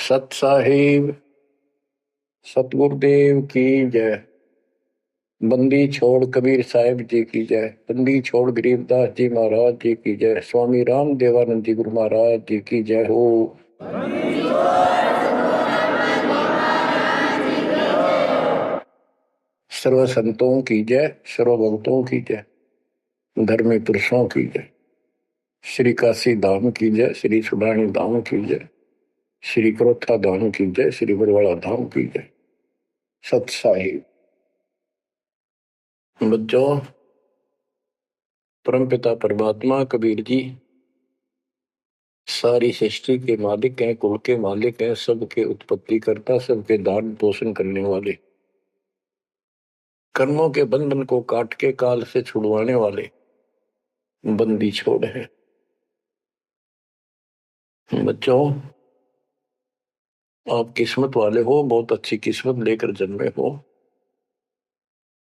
सत साहिब सतगुरुदेव की जय। बंदी छोड़ कबीर साहिब जी की जय। बंदी छोड़ गरीबदास जी महाराज जी की जय। स्वामी राम देवानंद जी गुरु महाराज जी की जय हो। सर्व संतों की जय, सर्व भक्तों की जय, धर्मी पुरुषों की जय। श्री काशी धाम की जय, श्री सुडानी धाम की जय, श्री क्रोथा धाम की जय, श्री बरवाड़ा धाम की जय। सत साहिब बच्चों, परमपिता परमात्मा कबीर जी सारी सृष्टि के मालिक हैं, कुल के मालिक हैं, सबके उत्पत्ति करता, सबके दान पोषण करने वाले, कर्मों के बंधन को काट के काल से छुड़वाने वाले बंदी छोड़ है। बच्चों, आप किस्मत वाले हो, बहुत अच्छी किस्मत लेकर जन्मे हो।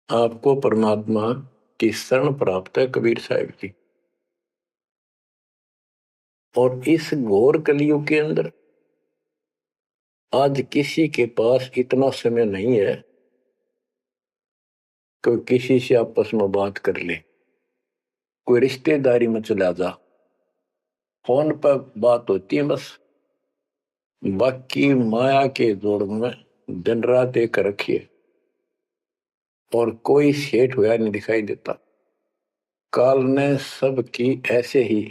आपको परमात्मा की शरण प्राप्त है कबीर साहिब की। और इस घोर कलयुग के अंदर आज किसी के पास इतना समय नहीं है कि किसी से आपस में बात कर ले, कोई रिश्तेदारी में चला जा, फोन पर बात होती है बस। बाकी माया के जोड़ में दिन रात एक रखिए और कोई सेठ हुआ नहीं दिखाई देता। काल ने सबकी ऐसे ही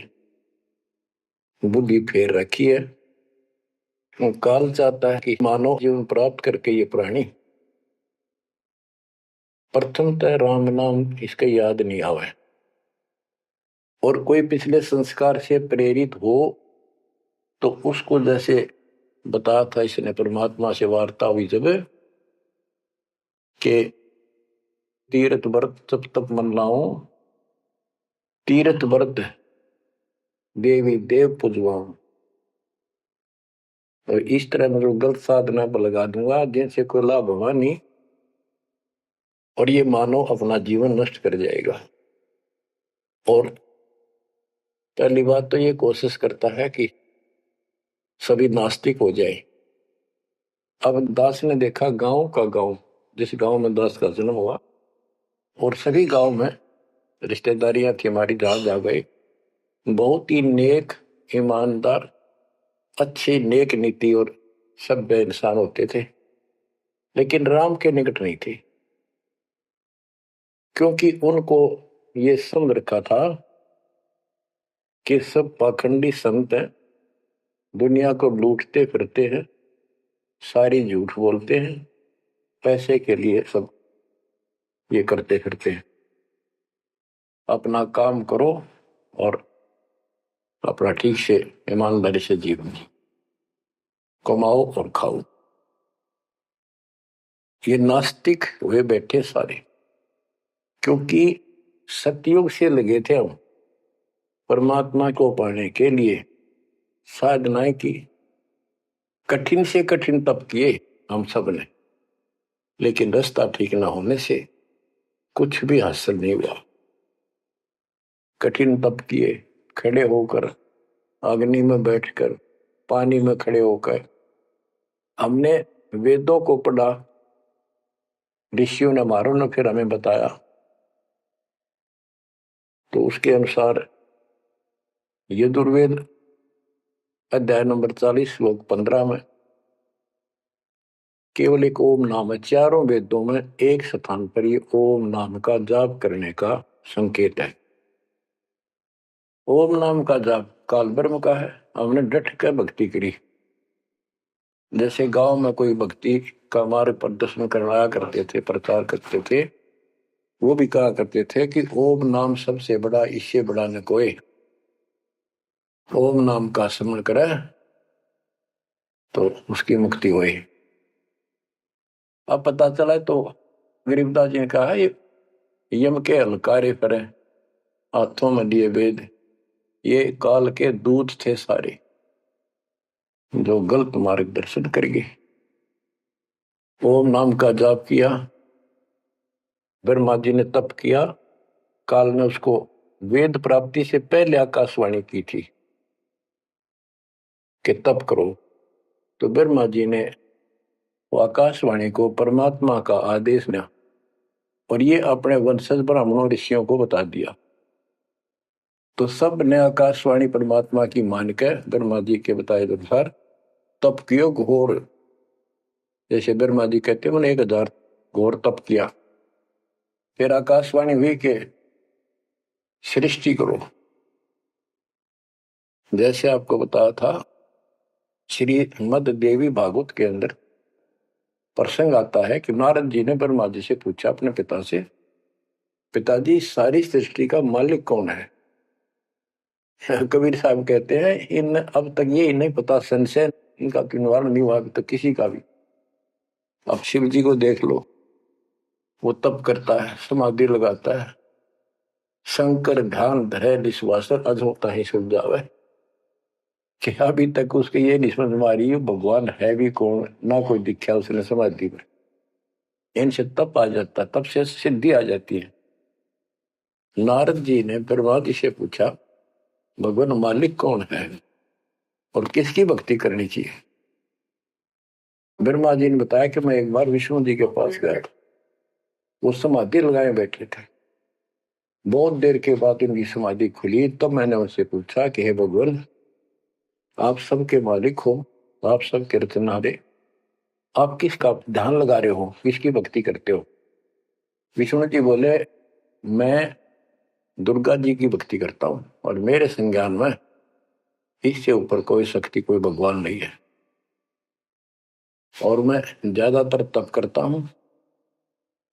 बुद्धि फेर रखी है। काल चाहता है कि मानव जीवन प्राप्त करके ये प्राणी प्रथमतः राम नाम इसके याद नहीं आवे, और कोई पिछले संस्कार से प्रेरित हो तो उसको जैसे बताया था इसने परमात्मा से वार्ता हुई जब के तीर्थ व्रत तप तप मन लाऊं, तीर्थ व्रत देवी देव पुजवाऊं। और इस तरह मैं गलत साधना पर लगा दूंगा जिनसे कोई लाभ होगा नहीं, और ये मानो अपना जीवन नष्ट कर जाएगा। और पहली बात तो ये कोशिश करता है कि सभी नास्तिक हो जाए। अब दास ने देखा गांव का गांव, जिस गांव में दास का जन्म हुआ, और सभी गांव में रिश्तेदारियां थी हमारी, जहां जा गए बहुत ही नेक, ईमानदार, अच्छे, नेक नीति और सभ्य इंसान होते थे, लेकिन राम के निकट नहीं थे, क्योंकि उनको ये समझ रखा था कि सब पाखंडी संत हैं, दुनिया को लूटते फिरते हैं, सारी झूठ बोलते हैं, पैसे के लिए सब ये करते फिरते हैं। अपना काम करो और अपना ठीक से ईमानदारी से जीवन कमाओ और खाओ। ये नास्तिक हुए बैठे सारे, क्योंकि सतयुग से लगे थे हम परमात्मा को पाने के लिए, साधनाएं की, कठिन से कठिन तप किए हम सब ने, लेकिन रास्ता ठीक ना होने से कुछ भी हासिल नहीं हुआ। कठिन तप किए, खड़े होकर, अग्नि में बैठकर, पानी में खड़े होकर, हमने वेदों को पढ़ा, ऋषियों ने हमारों ने फिर हमें बताया, तो उसके अनुसार यजुर्वेद अध्याय नंबर 40 श्लोक 15 में केवल एक ओम नाम है। चारों वेदों में एक स्थान पर ये ओम नाम का जाप करने का संकेत है। ओम नाम का जाप काल ब्रह्म का है। हमने डट कर भक्ति करी। जैसे गांव में कोई भक्ति का मार्ग प्रदर्शन करवाया करते थे, प्रचार करते थे, वो भी कहा करते थे कि ओम नाम सबसे बड़ा, इससे बड़ा न कोई। ओम नाम का स्मरण करे तो उसकी मुक्ति हुई। अब पता चला तो गरीबदास जी ने कहा ये यम के हलकारे करे, हाथों में लिए वेद, ये काल के दूत थे सारे जो गलत मार्गदर्शन करेंगे। ओम नाम का जाप किया, ब्रह्मा जी ने तप किया, काल ने उसको वेद प्राप्ति से पहले आकाशवाणी की थी कि तप करो, तो ब्रह्मा जी ने वो आकाशवाणी को परमात्मा का आदेश दिया और ये अपने वंशज ब्राह्मणों ऋषियों को बता दिया। तो सब ने आकाशवाणी परमात्मा की मानकर ब्रह्मा जी के बताए अनुसार तप कियो घोर। जैसे ब्रह्मा जी कहते हैं मैंने 1000 घोर तप किया। फिर आकाशवाणी हुई के सृष्टि करो। जैसे आपको बताया था श्री मद देवी भागवत के अंदर प्रसंग आता है कि नारद जी ने ब्रह्मा जी से पूछा अपने पिता से, पिताजी सारी सृष्टि का मालिक कौन है? कबीर साहब कहते हैं इन अब तक ये नहीं पता, संशय इनका निवारण नहीं हुआ अभी तक किसी का भी। अब शिव जी को देख लो, वो तप करता है, समाधि लगाता है, शंकर ध्यान धरे विश्वासर अज होता ही सुल जावे। कि अभी तक उसके ये नहीं समझ में आ रही भगवान है भी कौन, ना कोई दिखा उसने समाधि में। इनसे तप आ जाता, तब से सिद्धि आ जाती है। नारद जी ने ब्रह्मा जी से पूछा भगवान मालिक कौन है और किसकी भक्ति करनी चाहिए? ब्रह्मा जी ने बताया कि मैं एक बार विष्णु जी के पास गया, वो समाधि लगाए बैठे थे। बहुत देर के बाद उनकी समाधि खुली, तब मैंने उनसे पूछा कि हे भगवान, आप सबके मालिक हो, आप सबके रचनहारे, आप किसका ध्यान लगा रहे हो, किसकी भक्ति करते हो? विष्णु जी बोले मैं दुर्गा जी की भक्ति करता हूं और मेरे संज्ञान में इससे ऊपर कोई शक्ति, कोई भगवान नहीं है। और मैं ज्यादातर तप करता हूं,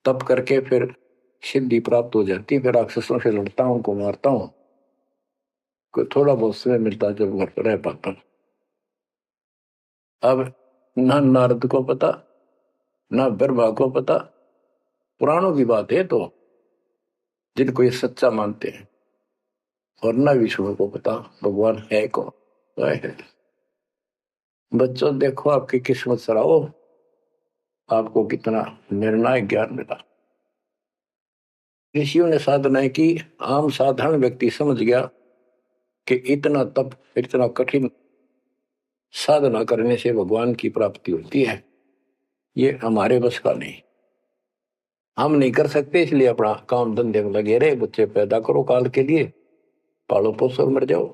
तप करके फिर सिद्धि प्राप्त हो जाती है, फिर राक्षसों से लड़ता हूं, को मारता हूं, कोई थोड़ा बहुत समय मिलता जब घर पर रह पाता हूं। अब ना नारद को पता, ना ब्रह्मा को पता, पुराणों की बात है तो जिनको ये सच्चा मानते हैं, और ना विष्णु को पता भगवान है कौन। बच्चों देखो आपकी किस्मत सराहो, आपको कितना निर्णायक ज्ञान मिला। ऋषियों ने साधनाएं की, आम साधारण व्यक्ति समझ गया कि इतना तप, इतना कठिन साधना करने से भगवान की प्राप्ति होती है, ये हमारे बस का नहीं, हम नहीं कर सकते। इसलिए अपना काम धंधे में लगे रहे, बच्चे पैदा करो काल के लिए, पालो पोसो मर जाओ।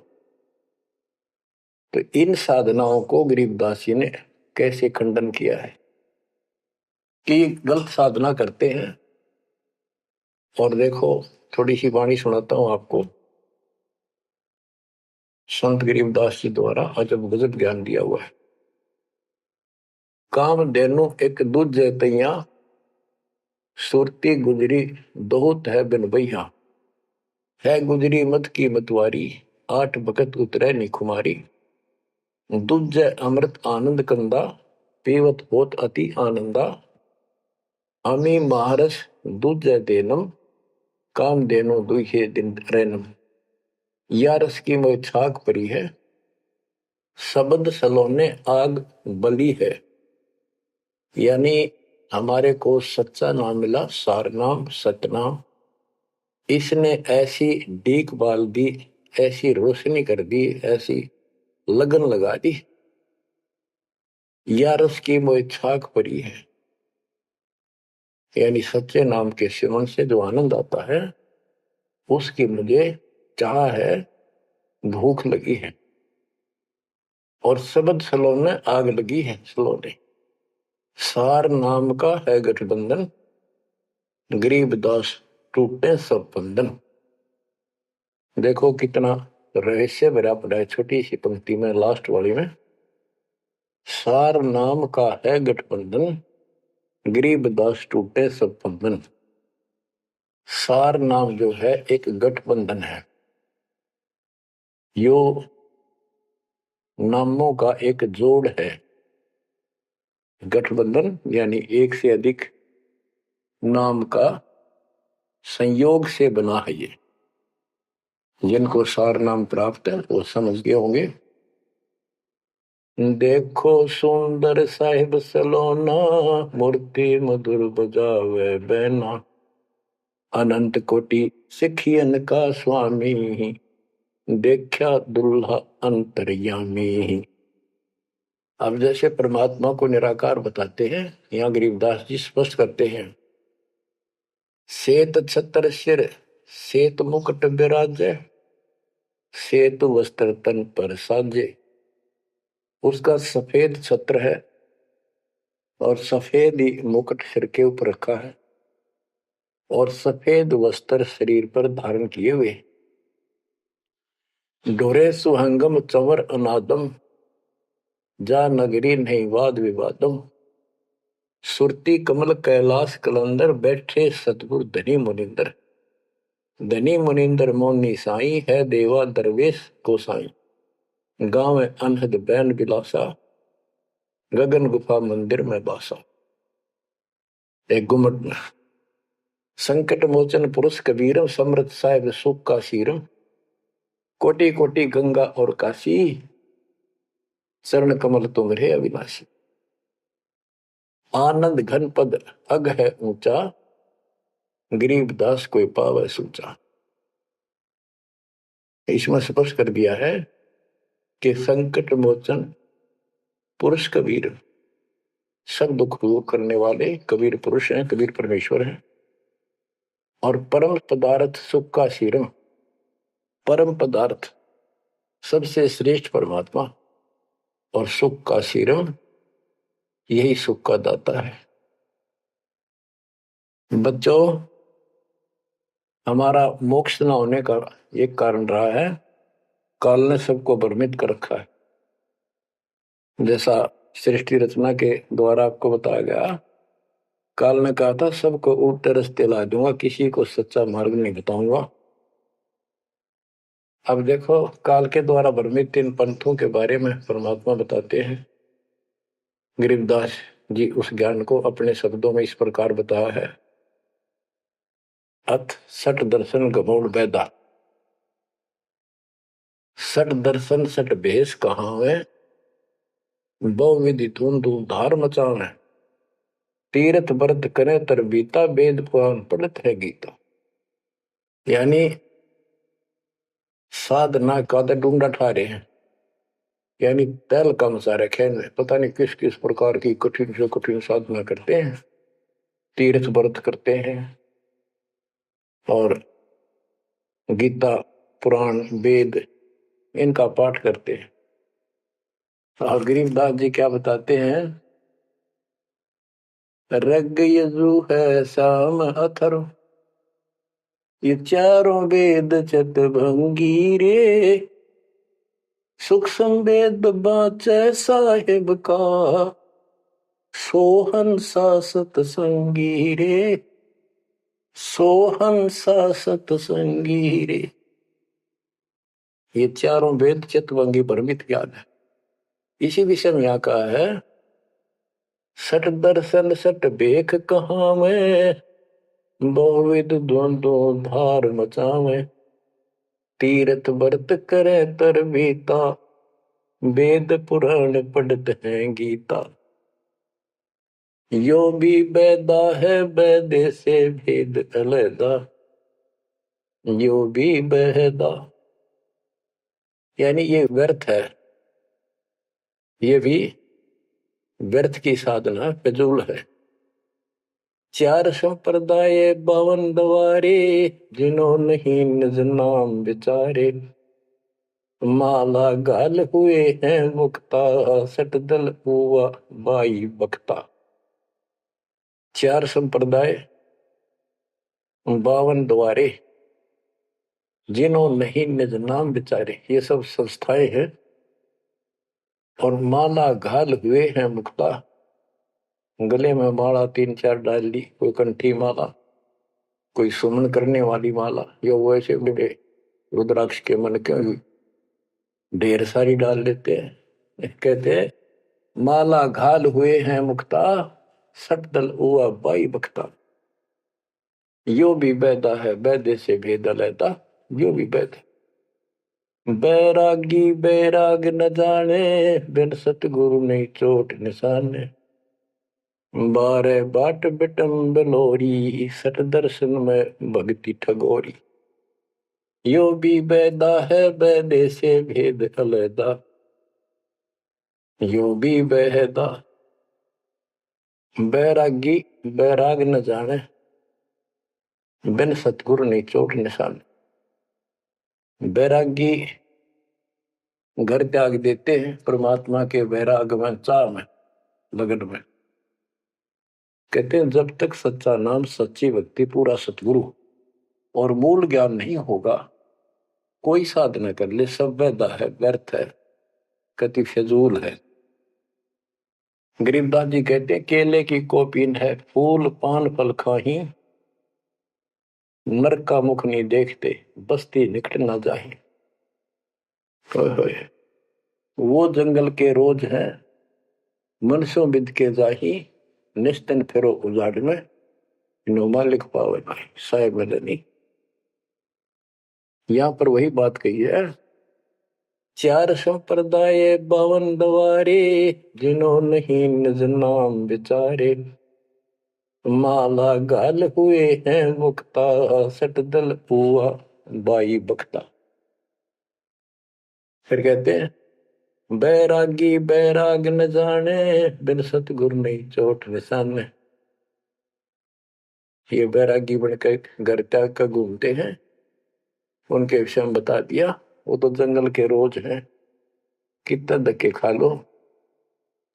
तो इन साधनाओं को गरीबदास जी ने कैसे खंडन किया है कि गलत साधना करते हैं। और देखो थोड़ी सी वाणी सुनाता हूं आपको, संत गरीबदास जी द्वारा अजब गजब ज्ञान दिया हुआ है। काम देनु एक दूजे तैया, सुरती गुजरी दोहत है बिन भैया। है गुजरी मत की मतवारी, 8 भगत उतरे निखुमारी। दूजे अमृत आनंद कंदा, पीवत होत अति आनंदा। अमी महारस दूजे देनम, काम देनो दुहे दिन रैनम। या रस की मोह छाक परी है, शब्द सलोने आग बली है। यानी हमारे को सच्चा नाम मिला, सार नाम सतनाम। इसने ऐसी डीक बाल दी, ऐसी रोशनी कर दी, ऐसी लगन लगा दी। या रस की मोह छाक परी है, यानी सच्चे नाम के सेवन से जो आनंद आता है उसकी मुझे चाह है, भूख लगी है। और शब्द सलोने आग लगी है, सलोने। सार नाम का है गठबंधन, गरीबदास टूटे सब बंधन। देखो कितना रहस्य भरा पड़ा है छोटी सी पंक्ति में, लास्ट वाली में। सार नाम का है गठबंधन, गरीबदास टूटे सब बंधन। सार नाम जो है एक गठबंधन है, यो नामों का एक जोड़ है। गठबंधन यानी एक से अधिक नाम का संयोग से बना है ये। जिनको सार नाम प्राप्त है वो समझ गए होंगे। देखो सुंदर साहिब सलोना, मूर्ति मधुर बजावे बैना। अनंत कोटि सिखियन का स्वामी, देखा दुल्हा अंतर्यामी। अब जैसे परमात्मा को निराकार बताते हैं, यहाँ गरीबदास जी स्पष्ट करते हैं, श्वेत छत्र सिर श्वेत मुकुट विराजे, श्वेत वस्त्र तन पर साजे। उसका सफेद छत्र है और सफेद ही मुकुट सिर के ऊपर रखा है और सफेद वस्त्र शरीर पर धारण किए हुए। डोरे सुहंगम चवर अनादम, जा नगरी नहीं वाद विवादम। सुरती कमल कैलाश कलंदर, बैठे सतगुरु धनी मुनिंदर। धनी मुनिंदर मोनी साई, है देवा दरवेश गोसाई। गाँव अनहद बैन बिलासा, गगन गुफा मंदिर में बासा। एक गुमट संकट मोचन पुरुष कबीरम, समृत साहिब सुख का शीरम। कोटि कोटि गंगा और काशी, चरण कमल तुम्हारे अविनाशी। आनंद घन पद अग है ऊंचा, गरीब दास कोई पावे सूचा। इसमें स्पष्ट कर दिया है कि संकट मोचन पुरुष कबीर, सब दुख दूर करने वाले कबीर पुरुष हैं, कबीर परमेश्वर हैं। और परम पदार्थ सुख का शीरम, परम पदार्थ सबसे श्रेष्ठ परमात्मा और सुख का शीरम, यही सुख का दाता है। बच्चों, हमारा मोक्ष न होने का एक कारण रहा है, काल ने सबको भ्रमित कर रखा है। जैसा सृष्टि रचना के द्वारा आपको बताया गया, काल ने कहा था सबको उल्टे रास्ते ला दूंगा, किसी को सच्चा मार्ग नहीं बताऊंगा। अब देखो, काल के द्वारा भ्रमित 3 पंथों के बारे में परमात्मा बताते हैं। गरीबदास जी उस ज्ञान को अपने शब्दों में इस प्रकार बताया है। अथ सठ दर्शन गमोड़ बैदा, सठ दर्शन सठ भेष कहाँ है, बहुविधि धूम धूम धार मचावे। तीर्थ व्रत करे तर बीता, वेद पुराण पढ़त है गीता। यानी साधना का ढूंढा ठा रहे हैं, यानी तैल कम सारे खेल में पता नहीं किस किस प्रकार की कठिन से कठिन साधना करते हैं, तीर्थ व्रत करते हैं और गीता पुराण वेद इनका पाठ करते हैं। और गरीबदास जी क्या बताते हैं, रग यजु है श्याम अथर्व, ये चारों वेद चतभंगी रे। सुख संवेद बाचे साहिब का, सोहन सा सतसंगी रे, सोहन सा सतसंगी रे। ये चारों वेद चतुर्भंगी भ्रमित ज्ञान है। इसी विषय में यहाँ कहा है, सठ दर्शन सठ बेख कहाँ में, बहुविध द्वंद्व धार मचावे। तीर्थ व्रत करे तर बीता, वेद पुराण पढ़त है गीता। यो भी बैदा है बैदे से भेद अलैदा, यो भी बहदा। यानी ये व्यर्थ है, ये भी व्यर्थ की साधना फिजूल है। 4 संप्रदाय 52 द्वारे, जिन्हों नहीं निज नाम विचारे। माला गाल हुए हैं मुक्ता, सट दल हुआ बाई बख्ता। 4 संप्रदाय 52 द्वारे, जिन्हों नहीं निज नाम विचारे, ये सब संस्थाएं हैं। और माला घाल हुए हैं मुक्ता, गले में माला 3-4 डाल ली, कोई कंठी माला, कोई सुमन करने वाली माला, यो वैसे बड़े रुद्राक्ष के मन के ढेर सारी डाल लेते हैं। कहते हैं माला घाल हुए हैं मुक्ता, सट दल हुआ बाई बख्ता। यो भी बैदा है बैदे से भेद अलैदा, यो भी बैद। बैरागी बैराग न जाने, बिन सतगुरु नहीं चोट निशाने। 12 बाट बिटम बलोरी, सट दर्शन में भक्ति ठगोरी। यो भी बैदा है बैदे से भेद अलैदा, यो भी बेहदा बैरागी बैराग न जाने, बिन सतगुरु नहीं चोट निशान। बैरागी घर त्याग देते हैं परमात्मा के वैराग में, चाह में, लगन में। कहते हैं जब तक सच्चा नाम, सच्ची भक्ति, पूरा सतगुरु और मूल ज्ञान नहीं होगा, कोई साधना कर ले सब वैधा है, व्यर्थ है, कति फिजूल है। गरीबदास जी कहते हैं केले की कोपीन है, फूल पान फल खाही, नर का मुख नहीं देखते, बस्ती निकट ना जाही। वो जंगल के रोज है, मनसों बिद के जाही, निस्तन फेरो उजाड़ में, नोमा लिख पावे भाई साहेब मदनी। यहां पर वही बात कही है, चार संप्रदाय 52 द्वारे, जिन्हों नहीं निज नाम विचारे, माला गाल हुए हैं मुक्ता, सट दल पुआ बाई बख्ता। फिर कहते हैं बैरागी बैराग न जाने, बिन सतगुरु नहीं चोट निशाने। ये बैरागी बनकर घर त्याग कर घूमते हैं, उनके विषय में बता दिया, वो तो जंगल के रोज हैं, कितना धक्के खा लो,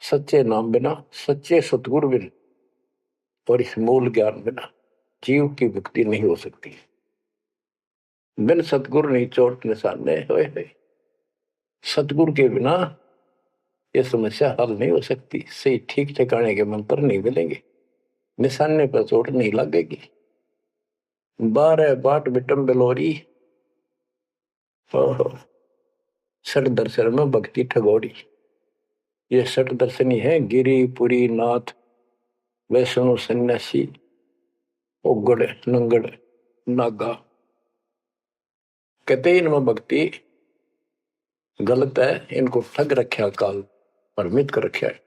सच्चे नाम बिना, सच्चे सतगुरु बिना और इस मूल ज्ञान बिना जीव की मुक्ति नहीं हो सकती। बिन सतगुरु नहीं चोट निशाने, होए सतगुरु के बिना ये समस्या हल नहीं हो सकती। सही ठीक ठिकाने के मंत्र नहीं मिलेंगे, निशाने पर चोट नहीं लगेगी। 12 बाट बिटम बिलोरी, सठ दर्शन में भक्ति ठगोरी। ये सठ दर्शनी है, गिरी पुरी नाथ वैष्णव सन्यासी उगड़ नंगड़ नागा। कहते इनमें भक्ति गलत है, इनको ठग रखा काल, भ्रमित कर रखा है।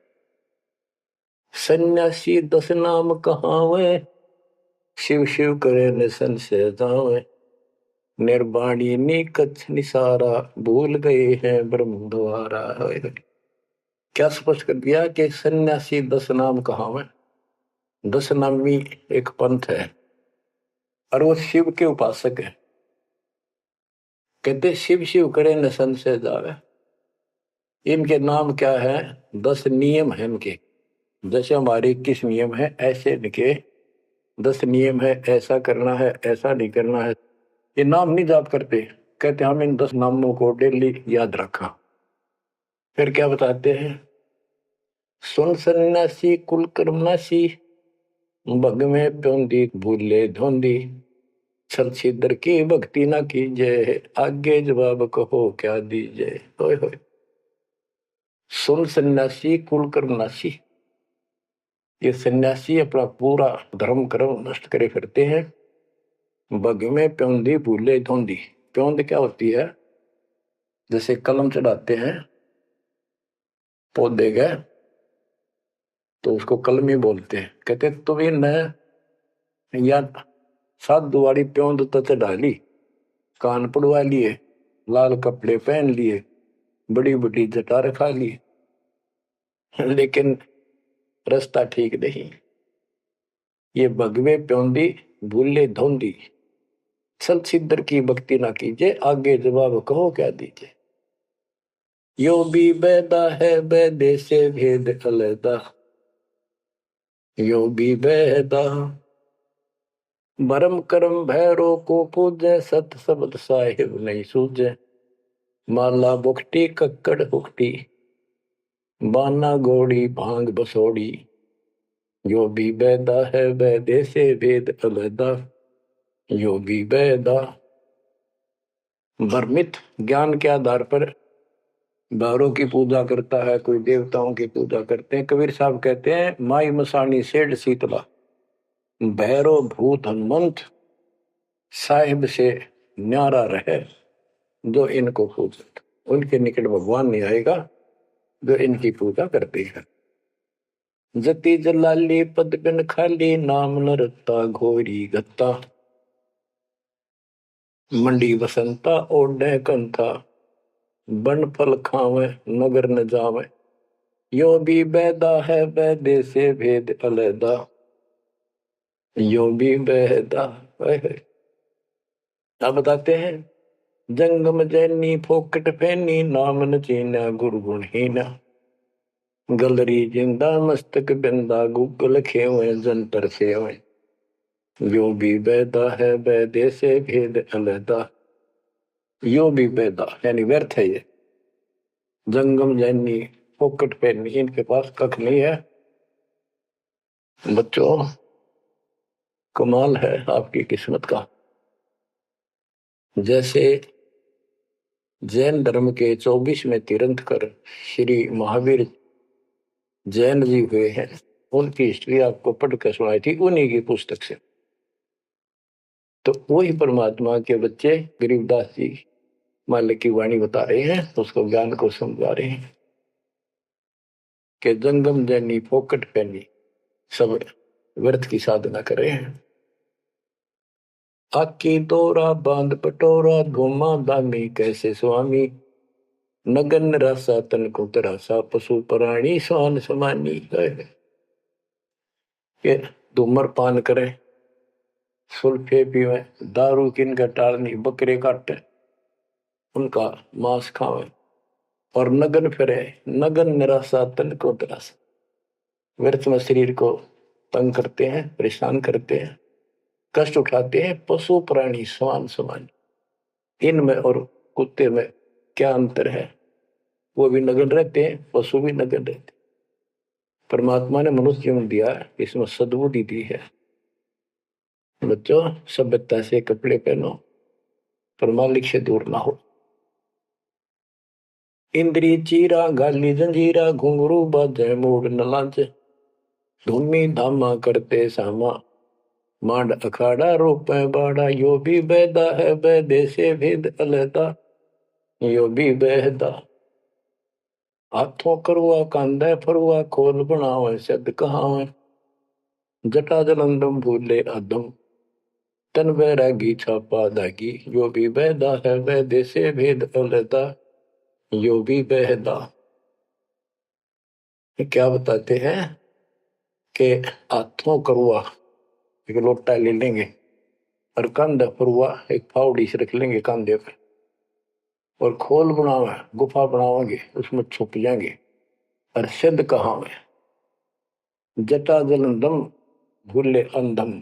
सन्यासी 10 नाम कहावे, शिव शिव करे निसन से जावे, निर्वाणी नी कच्छ निसारा, भूल गए हैं ब्रह्म द्वारा। क्या स्पष्ट कर दिया कि सन्यासी 10 नाम कहावे। 10 नामी एक पंथ है और वो शिव के उपासक है। कहते शिव शिव करे निसन से जावे। इनके नाम क्या है? 10 नियम है इनके। जैसे हमारे 21 नियम है, ऐसे इनके 10 नियम है, ऐसा करना है, ऐसा नहीं करना है। ये नाम नहीं जाप करते, कहते हम इन 10 नामों को डेली याद रखा। फिर क्या बताते हैं? सुन सन्यासी कुल कर्मनासी, भग में प्योंदी भूले धोंदी, छल छिद्र की भक्ति ना कीजिए, आगे जवाब कहो क्या दीजिए। होय होय। सुन सन्यासी कुल कर्मनासी, ये सन्यासी अपना पूरा धर्म कर्म नष्ट करे फिरते हैं। बग में प्योंदी भूले धोंदी। प्योंद क्या होती है? जैसे कलम चढ़ाते हैं पौधे गए तो उसको कलमी बोलते हैं। कहते तुम या सात दुआरी प्योंद तो चढ़ा ली, कान पड़वा लिए, लाल कपड़े पहन लिए, बड़ी बड़ी जटा रखा ली, लेकिन रास्ता ठीक नहीं। ये भगवे प्योंदी भूले धोंदी, छल छिद्र की भक्ति ना कीजिए, आगे जवाब कहो क्या दीजिए। यो भी बैदा है, बैदे से भेद अलैदा, यो भी बैदा। भरम कर्म भैरो को पूजे, सत शब्द साहिब नहीं सूझे, माला बुखटी कक्कड़ हुकटी, बाना घोड़ी भांग बसोड़ी, यो भी बैदा है, बैदे से भेद अलैदा, यो भी बैदा। भ्रमित ज्ञान के आधार पर भैरों की पूजा करता है, कोई देवताओं की पूजा करते हैं। कबीर साहब कहते हैं माई मसानी सेठ शीतला, भैरो भूत हनुमंत साहिब से न्यारा रहे जो इनको पूजे। उनके निकट भगवान नहीं आएगा जो इनकी पूजा करते हैं। जति जलाली पद बिन खाली, नाम न रत्ता घोरी गत्ता, मंडी बसंता ओढ़े कंथा, बन फल खावे नगर न जावे, यो भी बैदा है बैदे से भेद अलैदा, यो भी बैदा। आप बताते हैं, जंगम जैनी फोकट फैनी नाम न चीना गुरगुण हीना, गलरी जिंदा मस्तक बिंदा गूगल खेवे जंतर सेवे, यो भी बैदा है बैदे से भेद अलैदा, यो भी बैदा यानी व्यर्थ है ये। जंगम जैनी फोकट फैनी, इनके पास कख नहीं है। बच्चों, कमाल है आपकी किस्मत का। जैसे जैन धर्म के 24वें तीर्थंकर श्री महावीर जैन जी हुए हैं, उनकी हिस्ट्री आपको पढ़कर सुनाई थी उन्हीं की पुस्तक से। तो वही परमात्मा के बच्चे गरीबदास जी मालिक की वाणी बता रहे हैं, उसको ज्ञान को समझा रहे हैं कि जंगम जैनी फोकट पैनी सब व्यर्थ की साधना कर रहे हैं। आकी तोरा बांध पटोरा घुमा दामी कैसे स्वामी, नगन रासा तन को तरासा पशु प्राणी स्वान समानी। ये धूमर पान करे, सुल्फे पीवे, दारू किन का टालनी, बकरे काटे उनका मांस खावे, और नगन फिरे, नगन निराशा तन को तरासा, व्यर्थ में शरीर को तंग करते हैं, परेशान करते हैं, कष्ट उठाते हैं। पशु प्राणी समान समान, इनमें और कुत्ते में क्या अंतर है? वो भी नगन रहते हैं, पशु भी नगन रहते हैं। परमात्मा ने मनुष्य जीवन दिया, इसमें सद्बुद्धि दी है। बच्चों, सभ्यता से कपड़े पहनो, पर मालिक से दूर ना हो। इंद्री चीरा गाली जंजीरा घुंघरू बाजे मूड न लांचे, धूमी धामा करते सामा मांड अखाड़ा रोपे बाड़ा, यो भी बैदा है बैदे से भेद अलैदा, यो भी बैदा। हाथों करुआ कांधे फरुआ खोल बनावे सद कहावे, जटा जलंदम भूले अदम तन बैरागी छापा दागी, यो भी बैदा है बैदे से भेद अलैदा, यो भी बैदा। क्या बताते हैं कि हाथों करुआ एक लोटा ले लेंगे और कंधा फरुआ एक फावड़ी से रख लेंगे कंधे पे, और खोल बनावे गुफा बनावांगे, उसमें छुप जाएंगे। और सिद्ध कहावे, जटा जलंदम भूले अंधम,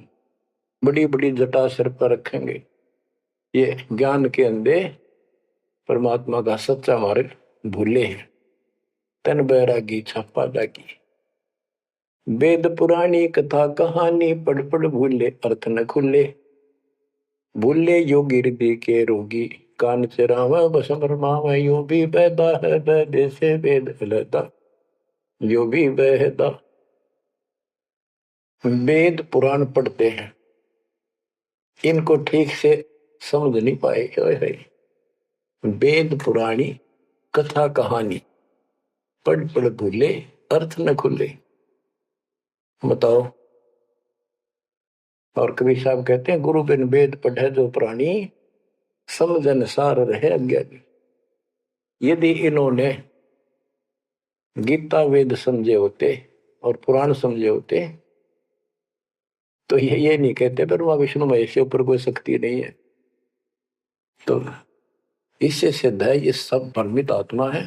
बड़ी बड़ी जटा सिर पर रखेंगे। ये ज्ञान के अंधे परमात्मा का सच्चा मार्ग भूले हैं। तन बैरागी छापा दागी, वेद पुरानी कथा कहानी पढ़ पढ़ भूले अर्थ न खुले, भूले योगी हृदय के रोगी कान चरावा बस भरमावा, यो भी बैदा है बैदे से वेद अलैदा, यो भी बैदा। वेद पुराण पढ़ते हैं, इनको ठीक से समझ नहीं पाए। वेद पुराणी कथा कहानी पढ़ पढ़ भूले अर्थ न खुले। बताओ। और कबीर साहब कहते हैं, गुरु बिन वेद पढ़े जो प्राणी, समझन सार रहे अज्ञानी। यदि इन्होंने गीता वेद समझे होते और पुराण समझे होते तो ये नहीं कहते ब्रह्मा विष्णु महेश के ऊपर कोई शक्ति नहीं है। तो इससे सिद्ध है ये सब भ्रमित आत्मा है।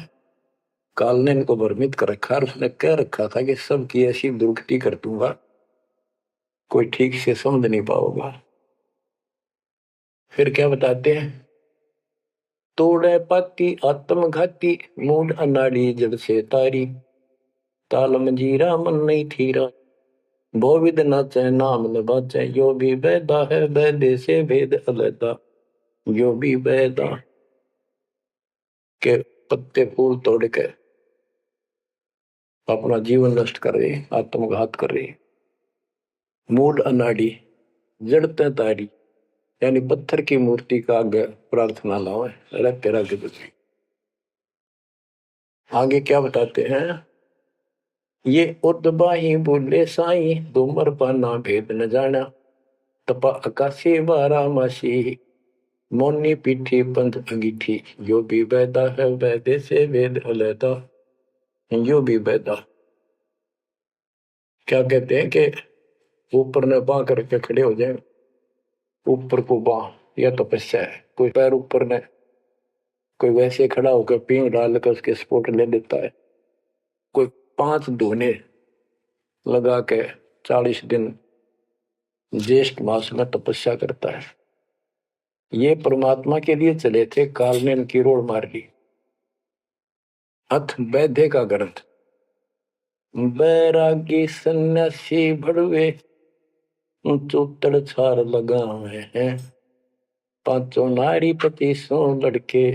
काल ने इनको भ्रमित कर रखा, और उसने कह रखा था कि सबकी ऐसी दुर्गति कर दूंगा, कोई ठीक से समझ नहीं पाओगा। फिर क्या बताते हैं, तोड़े पाती आत्मघाती मूड अनाड़ी जड़ से तारी, ताल मंजीरा मन नहीं थीरा, भोविद नाचे नाम न बाचे, यो भी बैदा है बैदे से भेद अलैदा, यो भी बैदा। के पत्ते फूल तोड़ के अपना जीवन नष्ट कर रहे, आत्मघात कर रहे। मूड अनाड़ी जड़ते तारी, यानी पत्थर की मूर्ति का आगे प्रार्थना लाओ, तेरा के बच्चे। आगे क्या बताते हैं, ये उदबाही बोले साई धूमर पाना भेद न जाना, तपा आकाशी बारा मासी मोनी पीठी पंथ अंगीठी, यो भी बैदा है बैदे से वेद अलैदा, यो भी बेदा। क्या कहते हैं कि ऊपर ने बांह करके खड़े हो जाए, ऊपर को बांह, यह तपस्या है। कोई पैर ऊपर ने, कोई वैसे खड़ा होकर पींग डाल कर उसके सपोर्ट ले लेता है, कोई 5 धोने लगा के 40 दिन ज्येष्ठ मास में तपस्या करता है। ये परमात्मा के लिए चले थे, काल ने इनकी रोड मार ली। अथ वैद्य का ग्रंथ। बैरागी सन्यासी भड़वे चौतड़ छार लगावे हैं, 5 नारी 25 लड़के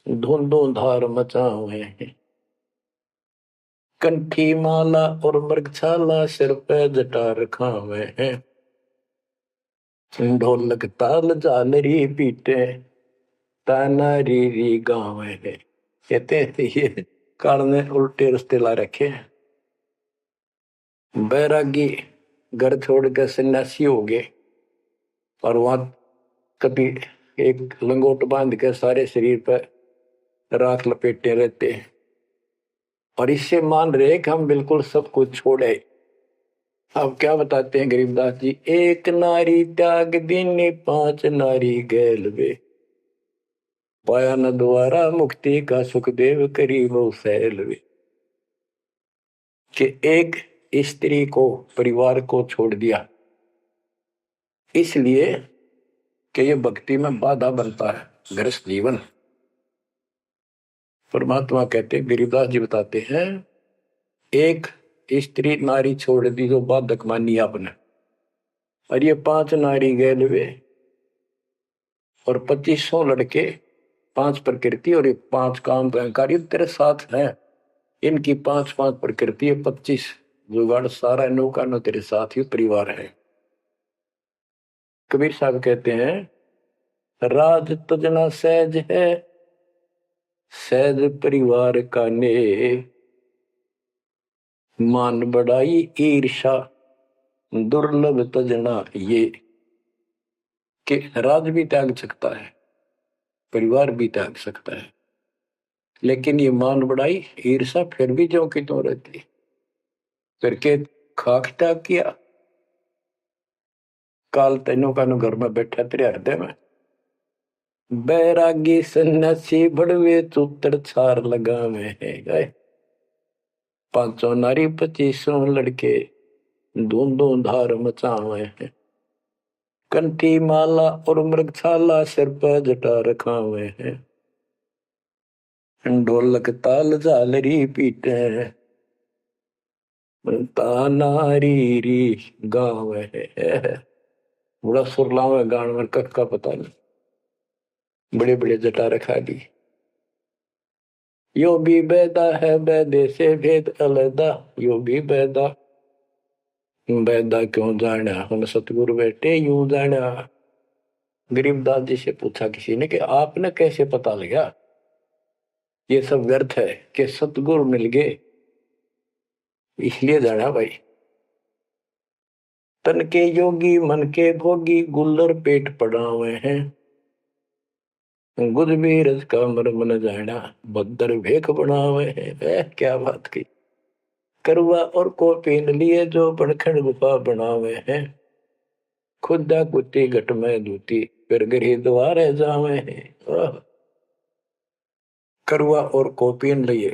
धुंधों धार मचावे हैं। कंठी माला और मृगछाला सिर पे जटा रखावे हैं, ढोलक ताल झालरी पीटे ताना री गावे हैं। कहते हैं ये काल ने उल्टे रास्ते ला रखे। बैरागी घर छोड़ कर सन्यासी हो गए और वहां कभी एक लंगोट बांध के सारे शरीर पर राख लपेटे रहते हैं और इससे मान रहे कि हम बिल्कुल सब कुछ छोड़े। अब क्या बताते हैं गरीबदास जी, एक नारी त्याग दीनी 5 नारी गैल वे, पाया न द्वारा मुक्ति का सुखदेव करी वो सैल वे। कि एक स्त्री को, परिवार को छोड़ दिया इसलिए कि ये भक्ति में बाधा बनता है, गृहस्थ जीवन। परमात्मा कहते, गरीबदास जी बताते हैं, एक स्त्री नारी छोड़ दी जो बाधक मानी आपने, और ये 5 नारी गैल वे और 2500 लड़के, 5 प्रकृति और ये 5 काम कार्य तेरे साथ है। इनकी 5-5 प्रकृति है, 25 जुगाड़, सारा नौका नो तेरे साथ ही परिवार है। कबीर साहब कहते हैं, राज तजना सहज है, सहज परिवार का ने, मान बढ़ाई ईर्षा दुर्लभ तजना ये। कि राज भी त्याग सकता है, परिवार भी त्याग सकता है, लेकिन ये मान बढ़ाई ईर्षा फिर भी जो कि तो रहती करके खाक त्याग किया। काल तेनों का नु घर में बैठा तेरे हृदय में। बैरागी सन्यासी बड़वे चूतर छार लगावे है, 5 नारी 25 लड़के धूंधों धार मचावे हैं। कंठी माला और मृगछाला सिर पर जटा रखावे हैं, ढोलक ताल झालरी पीटे तानारी री गावे है। बड़ा सुरलाव है गान में, कख का पता नहीं, बड़े बड़े जटा रखा दी। यो भी बैदा है, बैदे से भेद अलदा, यो भी बैदा, बैदा क्यों जाना, हम सतगुरु बैठे यूं जाना। गरीबदास जी से पूछा किसी ने कि आपने कैसे पता लगा ये सब व्यर्थ है, कि सतगुरु मिल गए इसलिए जाना भाई। तन के योगी मन के भोगी गुल्लर पेट पड़ावे हैं, गुद भी रज का मर्म न जाना भद्र भेख बनावे हैं। क्या बात की। करवा और को पीन लिए जो बड़खड़ गुफा बनावे हैं, खुदा कुत्ती घट में दूती फिर गरी द्वारे जावे हैं। करवा और कोपीन लिए,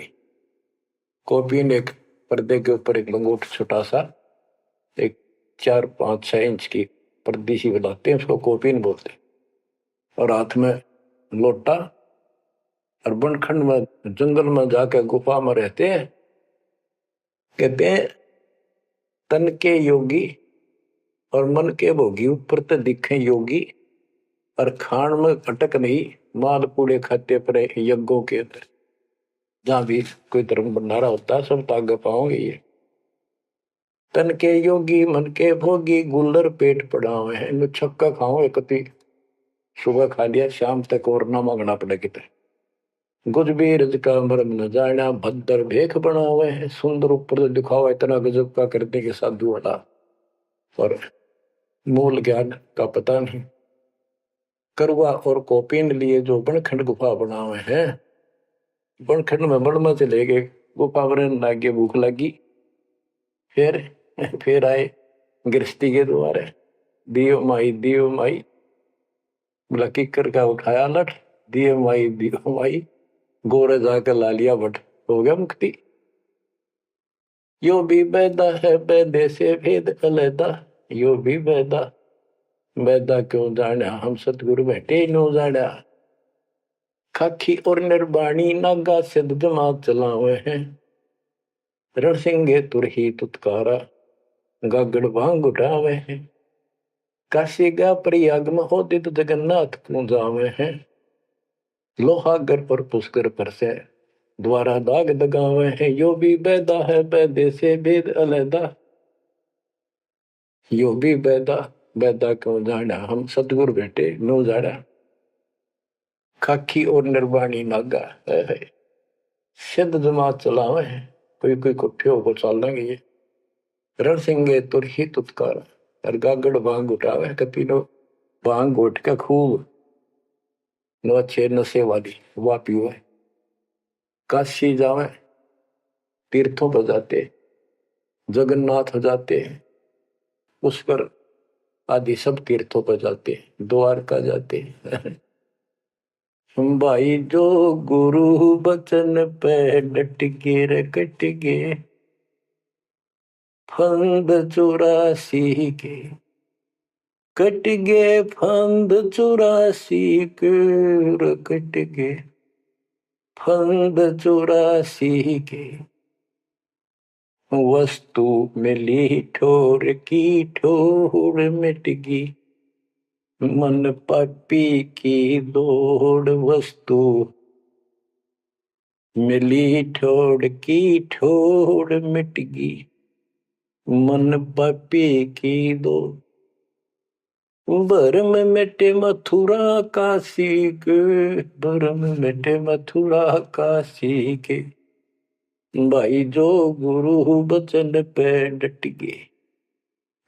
कोपीन एक पर्दे के ऊपर एक लंगोट छोटा सा, एक 4-5-6 इंच की पर्दी सी बनाते हैं, उसको कोपीन बोलते। और हाथ में लोटा, और बनखंड में जंगल में जाकर गुफा में रहते हैं। कहते हैं तन के योगी और मन के भोगी ऊपर तो दिखे योगी, और खान में अटक नहीं, माल पूड़े खाते पर यज्ञों के अंदर जहां भी कोई धर्म भंडारा होता है सब तागे पाओगे ये। तन के योगी मन के भोगी गुल्लर पेट पड़ावे हैं, इनको छक्का खाओ एक सुबह खा लिया शाम तक और ना मांगना पड़े कितने। गुज भी रज का मर्म न जाना भद्र भेख बनावे हैं, सुंदर ऊपर तो दिखावा इतना गजब का करने के साधु वाला, और मूल ज्ञान का पता नहीं। करवा और कोपीन लिए जो बनखंड गुफा बनावे हैं, बनखंड में बड़ में चले गए, वो पावरन लागे, भूख लगी। फिर आए गृहस्थी के द्वारे, दियो माई बोला किकर का उठाया लठ, दियो माई गोरे जाकर ला लिया बट, हो गया मुक्ति। यो भी बैदा है बैदे से भेद अलैदा, यो भी बैदा क्यों जाना, हम सतगुरु बैठे नो जाना। खाखी और निर्वाणी नागा सिद्ध जमात चलावे हैं, रण सिंगे तुरही तुतकारा गागड़ भांग उठावे हैं। काशी गा प्रयाग महोदित जगन्नाथ को जावे हैं, लोहागर पर पुष्कर पर से द्वारा दाग दगावे हैं। यो भी बैदा है बैदे से भेद अलैदा, यो भी बैदा क्यों जाना, हम सतगुरु बेटे नो जाना। खाकी और निर्वाणी नागा है सिद्ध जमात चलावे हैं, कोई कुठे होकर चल देंगे ये। रण सिंगे तुर ही तुतकार, और गागड़ भांग उठावे, कपी नो भांग उठ के खूब नो अच्छे नशे वाली वा पीवे। काशी जावे, तीर्थों पर जाते, जगन्नाथ हो जाते, पुष्कर आदि सब तीर्थों पर जाते, द्वारका जाते। भाई जो गुरु बचन पे डट के रकट गे, फंद 84 के कट गे, फंद 84 के रकट गे, फंद 84 के। वस्तु मिली ठोर की ठोर मिट गई, मन पापी की दौड़। वस्तु मिली ठोर की ठोर मिट गई, मन पापी की दौड़। भरम मिटे मथुरा काशी के, भरम मिटे मथुरा काशी के। भाई जो गुरु बचन पे डट गए,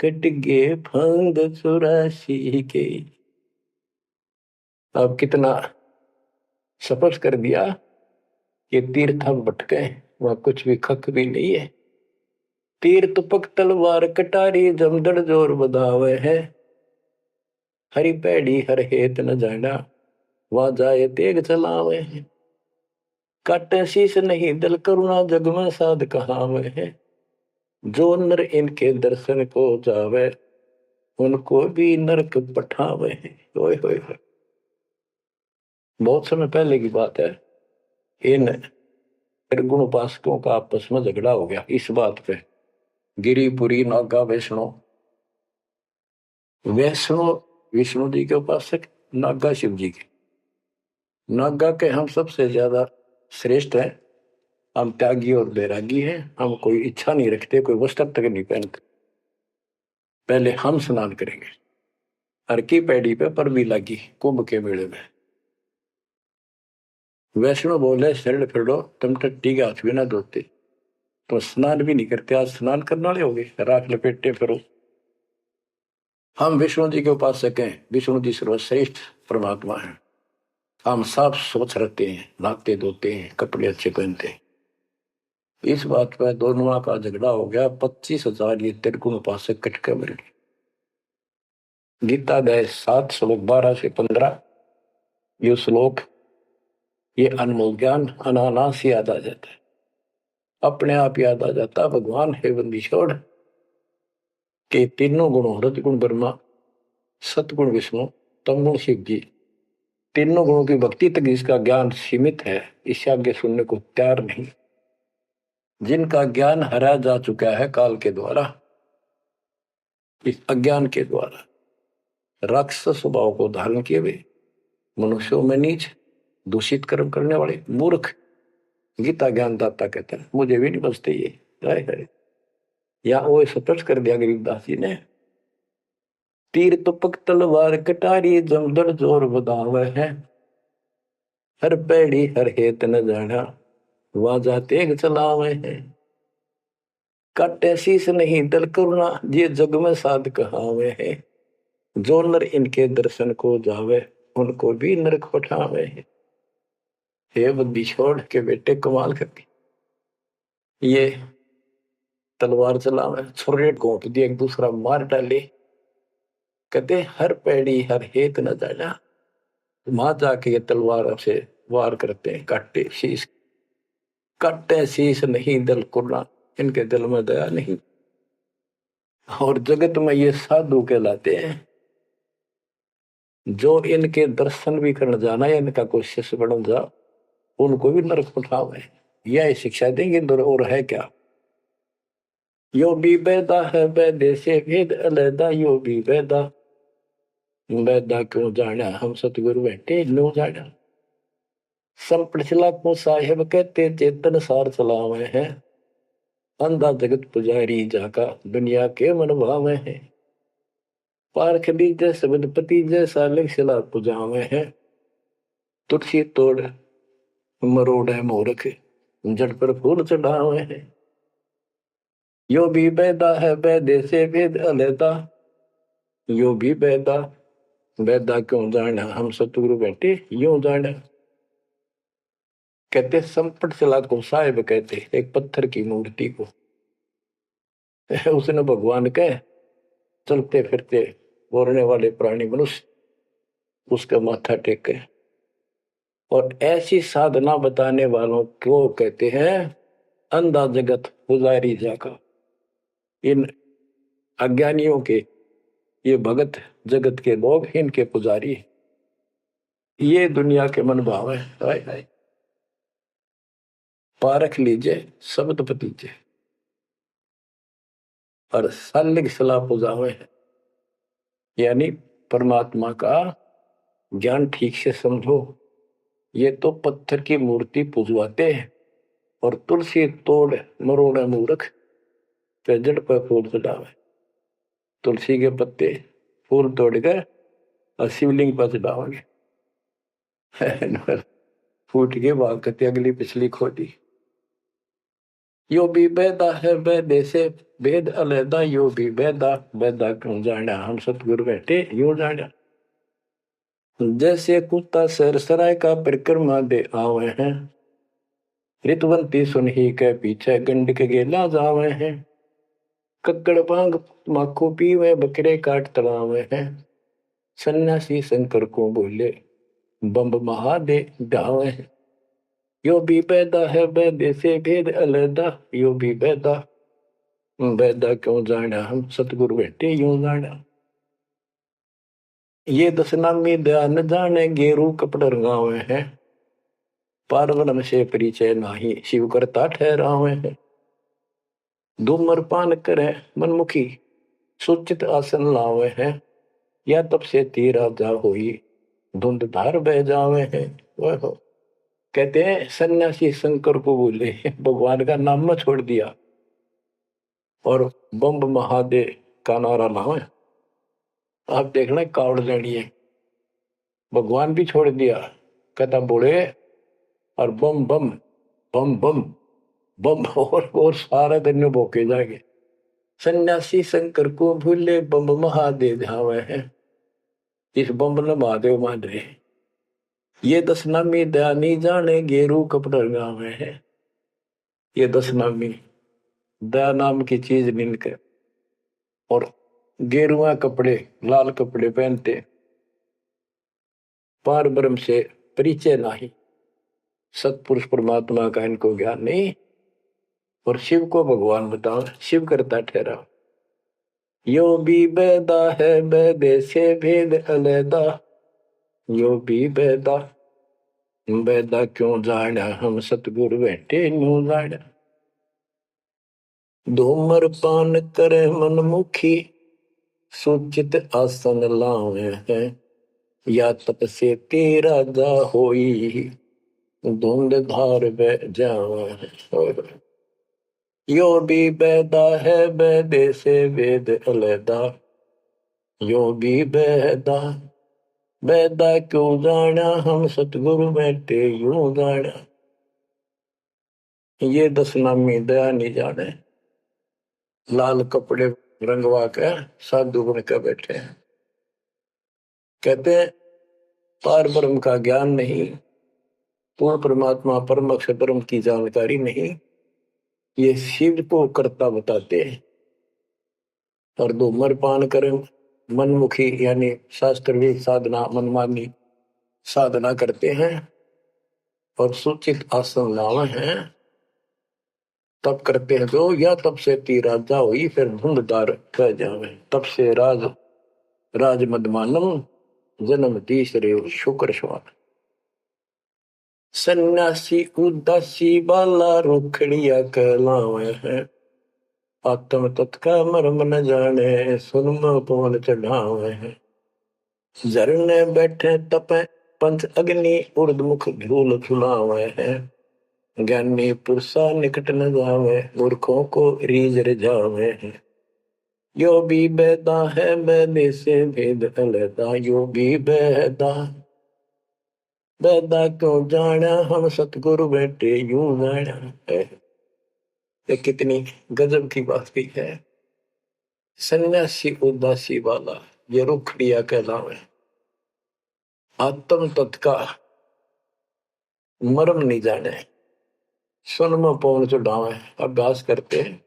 कट गए फंद 84 के। अब कितना स्पष्ट कर दिया कि तीर्थ हम भटके, वहां कुछ भी खक भी नहीं है। तीर्थ पक तलवार कटारी जमदड़ जोर बधावे है, हरि पैड़ी हर हेत न जाना, वहां जाए तेग चलावे है। काटे शीश नहीं दल करुणा जग में साध कहावे है, जो नर इनके दर्शन को जावे, उनको भी नरक पठावे है। ओए होए होए, बहुत समय पहले की बात है। इन निर्गुण उपासकों का आपस में झगड़ा हो गया इस बात पे। गिरिपुरी नागा वैष्णो विष्णु जी के उपासक, नागा शिव जी के। नागा के हम सबसे ज्यादा श्रेष्ठ हैं, हम त्यागी और बैरागी हैं, हम कोई इच्छा नहीं रखते, कोई वस्त्र तक नहीं पहनते। पहले हम स्नान करेंगे, हर की पैड़ी पे पर भी लगी कुंभ के मेले में। वैष्णो बोले शरण फिरो, तुम टट्टी के हाथ भी ना धोते, तो स्नान भी नहीं करते, आज स्नान करने वाले हो गए, राख लपेटे फिरो। हम विष्णु जी के उपासक हैं, विष्णु जी सर्वश्रेष्ठ परमात्मा हैं। हम साफ स्वच्छ रहते हैं, नहाते धोते हैं, कपड़े अच्छे पहनते हैं। इस बात पर दोनों का झगड़ा हो गया। 25,000 ये त्रिगुण उपासक कटके मर गए। गीता गए 7 श्लोक 12 से 15। ये श्लोक, ये अनमोल ज्ञान अनायास याद आ जाता है, अपने आप याद आ जाता। भगवान है बंदी छोड़ के तीनों गुणों, रजगुण ब्रह्मा, सतगुण विष्णु, तमगुण शिव जी, तीनों गुणों की भक्ति तक जिसका ज्ञान सीमित है, इससे आगे सुनने को तैयार नहीं। जिनका ज्ञान हरा जा चुका है काल के द्वारा, इस अज्ञान के द्वारा, राक्षस स्वभाव को धारण किए हुए, मनुष्यों में नीच, दूषित कर्म करने वाले मूर्ख, गीता ज्ञानदाता कहते हैं, मुझे भी नहीं बचते ये। है या वो स्पष्ट कर दिया गरीबदास जी ने। तीर तुपक तलवार कटारी जमदड़ जोर बधावे है, हर पैड़ी हर हेत न जाना, वाजा तेग चलावे है। काटे शीस नहीं दल करुणा, ये जग में साध कहावे है। जो नर इनके दर्शन को जावे, उनको भी नरक पठावे है। हे बुद्धि छोड़ के बेटे कमाल करके ये तलवार चलावे, छुरे घोंप दिए, एक दूसरा मार डाले। कहते हर पैड़ी हर हेत न जाना। वहां जाके ये तलवार से वार करते हैं, काटे शीश नहीं दिल कुर्रा, इनके दिल में दया नहीं। और जगत में ये साधु कहलाते हैं, जो इनके दर्शन भी करने जाना है, इनका कोई शिष्य बन जा, उनको भी नरक उठावे। यह शिक्षा देंगे और है क्या। यो भी बेदा है बेदे से भेद अलैदा, यो भी बेदा बेदा क्यों जाना हम सतगुरु बैठे लो जाना। संपट चला को साहेब कहते चेतन सार चलावे हैं, अंधा जगत पुजारी जाका दुनिया के मन भावे हैं। पारख लीजे सबदपति जैसा लिखला पुजावे हैं, तुलसी तोड़ मरोड़ है मोरख जड़ पर फूल चढ़ावे हैं। यो भी बेदा है बेदे से भेद अलैदा, यो भी बेदा बेदा क्यों जाना हम सतगुरु बैठे यूं जाना। कहते संपट चला को साहेब कहते एक पत्थर की मूर्ति को उसने भगवान के चलते फिरते बोलने वाले प्राणी मनुष्य उसका माथा टेके। और ऐसी साधना बताने वालों को कहते हैं अंधा जगत पुजारी जाका। इन अज्ञानियों के ये भगत जगत के लोग इनके पुजारी, ये दुनिया के मन भाव है। हाय हाय पारख लीजिए शब्द पतीजे और सालिक सलाह पुजावे है, यानी परमात्मा का ज्ञान ठीक से समझो। ये तो पत्थर की मूर्ति पुजवाते हैं और तुलसी तोड़ मरोड़े मूर्ख पे जड़ पर फूल चढ़ावे। तुलसी के पत्ते फूल तोड़ कर और शिवलिंग पर चढ़ाओगे फूट के भाग करते अगली पिछली खोटी। यो भी बेदा है बेदे से भेद अलैदा, यो भी बेदा बेदा क्यों जाना हम सतगुरु बैठे यूं जाना। जैसे कुत्ता सर सराय का परिक्रमा दे आवे हैं, ऋतवंती सुन ही के पीछे गंड के गेला जावे हैं। कक्कड़ भांग माखो पीवे बकरे काट तड़ावे हैं, सन्यासी शंकर को बोले बम्ब महादे ढावे हैं। यो भी बेदा है बेदे से भेद अलैदा, यो भी बेदा बेदा क्यों जाना हम सतगुरु बैठे यूं जाना। ये दशनामी ध्यान जाने गेरू कपड़ रंगावे हैं, पार्वणम से परिचय नाही शिव करता ठहरावे हैं। धूम्रपान करे मनमुखी सुचित आसन लावे हैं, या तब से तीरा जा होई धुंध धार बह जावे हैं। वह कहते हैं सन्यासी शंकर को बोले भगवान का नाम में छोड़ दिया और बम्ब महादेव का नारा लावे। आप देखना कावड़ लेनी है, भगवान भी छोड़ दिया, कहता बोले और बम बम बम बम बम और सारा दिन में भोके जाएंगे। सन्यासी शंकर को भूले बम महादेव धावे हैं, इस बम ने महादेव मान रहे। ये दशनामी दयानी जाने गेरू कपड़ गावे हैं, ये दशनामी दया नाम की चीज मिलकर और गेरुआ कपड़े लाल कपड़े पहनते, पार ब्रह्म से परिचय नहीं, सतपुरुष परमात्मा का इनको ज्ञान नहीं, और शिव को भगवान बताओ शिव करता ठहरा। यो भी बेदा है बेदे से भेद अलैदा, यो भी बेदा बेदा क्यों जाना हम सतगुरु बैठे न्यू जाना। धूमर पान करे मनमुखी सुचित आसन लावे हैं, या तप से तेरा जा होई धुंध धार बह जावे। यो भी बेदा है बेदे से वेद अलैदा, यो भी बेदा बेदा क्यों जाना हम सतगुरु बैठे यूं जाना। ये दशनामी दया नहीं जाने, लाल कपड़े रंगवा के साधु बन के बैठे हैं। कहते हैं पार ब्रह्म का ज्ञान नहीं, पूर्ण परमात्मा परम अक्षर ब्रह्म की जानकारी नहीं, ये शिव को कर्ता बताते हैं। और धूम्रपान करें मनमुखी यानी शास्त्रविद साधना मनमानी साधना करते हैं और सूचित आसन लावे हैं तब करते हैं जो या तब से ती राजा हुई फिर धुंधदार कह जावे तब से राज मदमानम जन्म तीसरे शुक्र श्वान। सन्यासी उदासी बाला रुखड़िया कहलावे है आत्म तत्का मर्म न जाने सुनम पवन चढ़ावे है। झरने बैठे तपे पंच अग्नि उर्दमुख धूल झुलावे है ज्ञानी पुरुषा निकट न जावे मूर्खों को रीझ रिझावे है। यो भी बेदा है बेदे से भेद अलैदा यो भी बेदा बेदा क्यों जाना हम सतगुरु बैठे यूं जाना है। ये कितनी गजब की बात भी है। सन्यासी उदासी वाला ये रुखड़िया कहलावे आत्म तत्का मर्म नहीं जाने सुन में पवन चढ़ावे अभ्यास करते हैं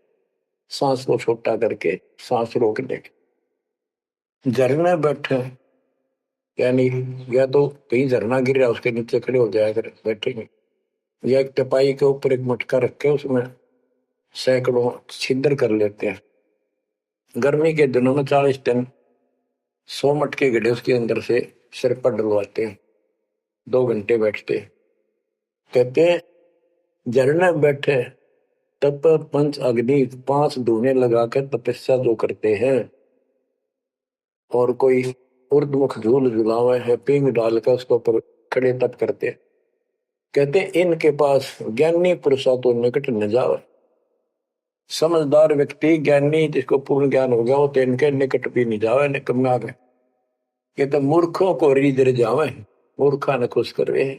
सांस को छोटा करके सांस रोकने के। झरने बैठे यानी या तो कहीं झरना गिर रहा उसके नीचे खड़े हो जाया कर बैठेंगे या एक टपाई के ऊपर एक मटका रख के उसमें सैकड़ों छिद्र कर लेते हैं। गर्मी के दिनों में 40 दिन 100 मटके गड्ढे उसके अंदर से सिर पर डलवाते हैं 2 घंटे बैठते कहते हैं झरने बैठे तप पंच अग्नि 5 धूने लगाकर तपस्या जो करते हैं और कोई उर्दमुख झूल झुलावे है पिंग डालकर उसके ऊपर खड़े तप करते कहते इनके पास ज्ञानी पुरुषा तो निकट न जावे। समझदार व्यक्ति ज्ञानी जिसको पूर्ण ज्ञान हो गया वो तो इनके निकट भी नहीं जावे निकम्मे आ गए। ये तो मूर्खों को रीझ रिझावे मूर्खा न खुश करवे।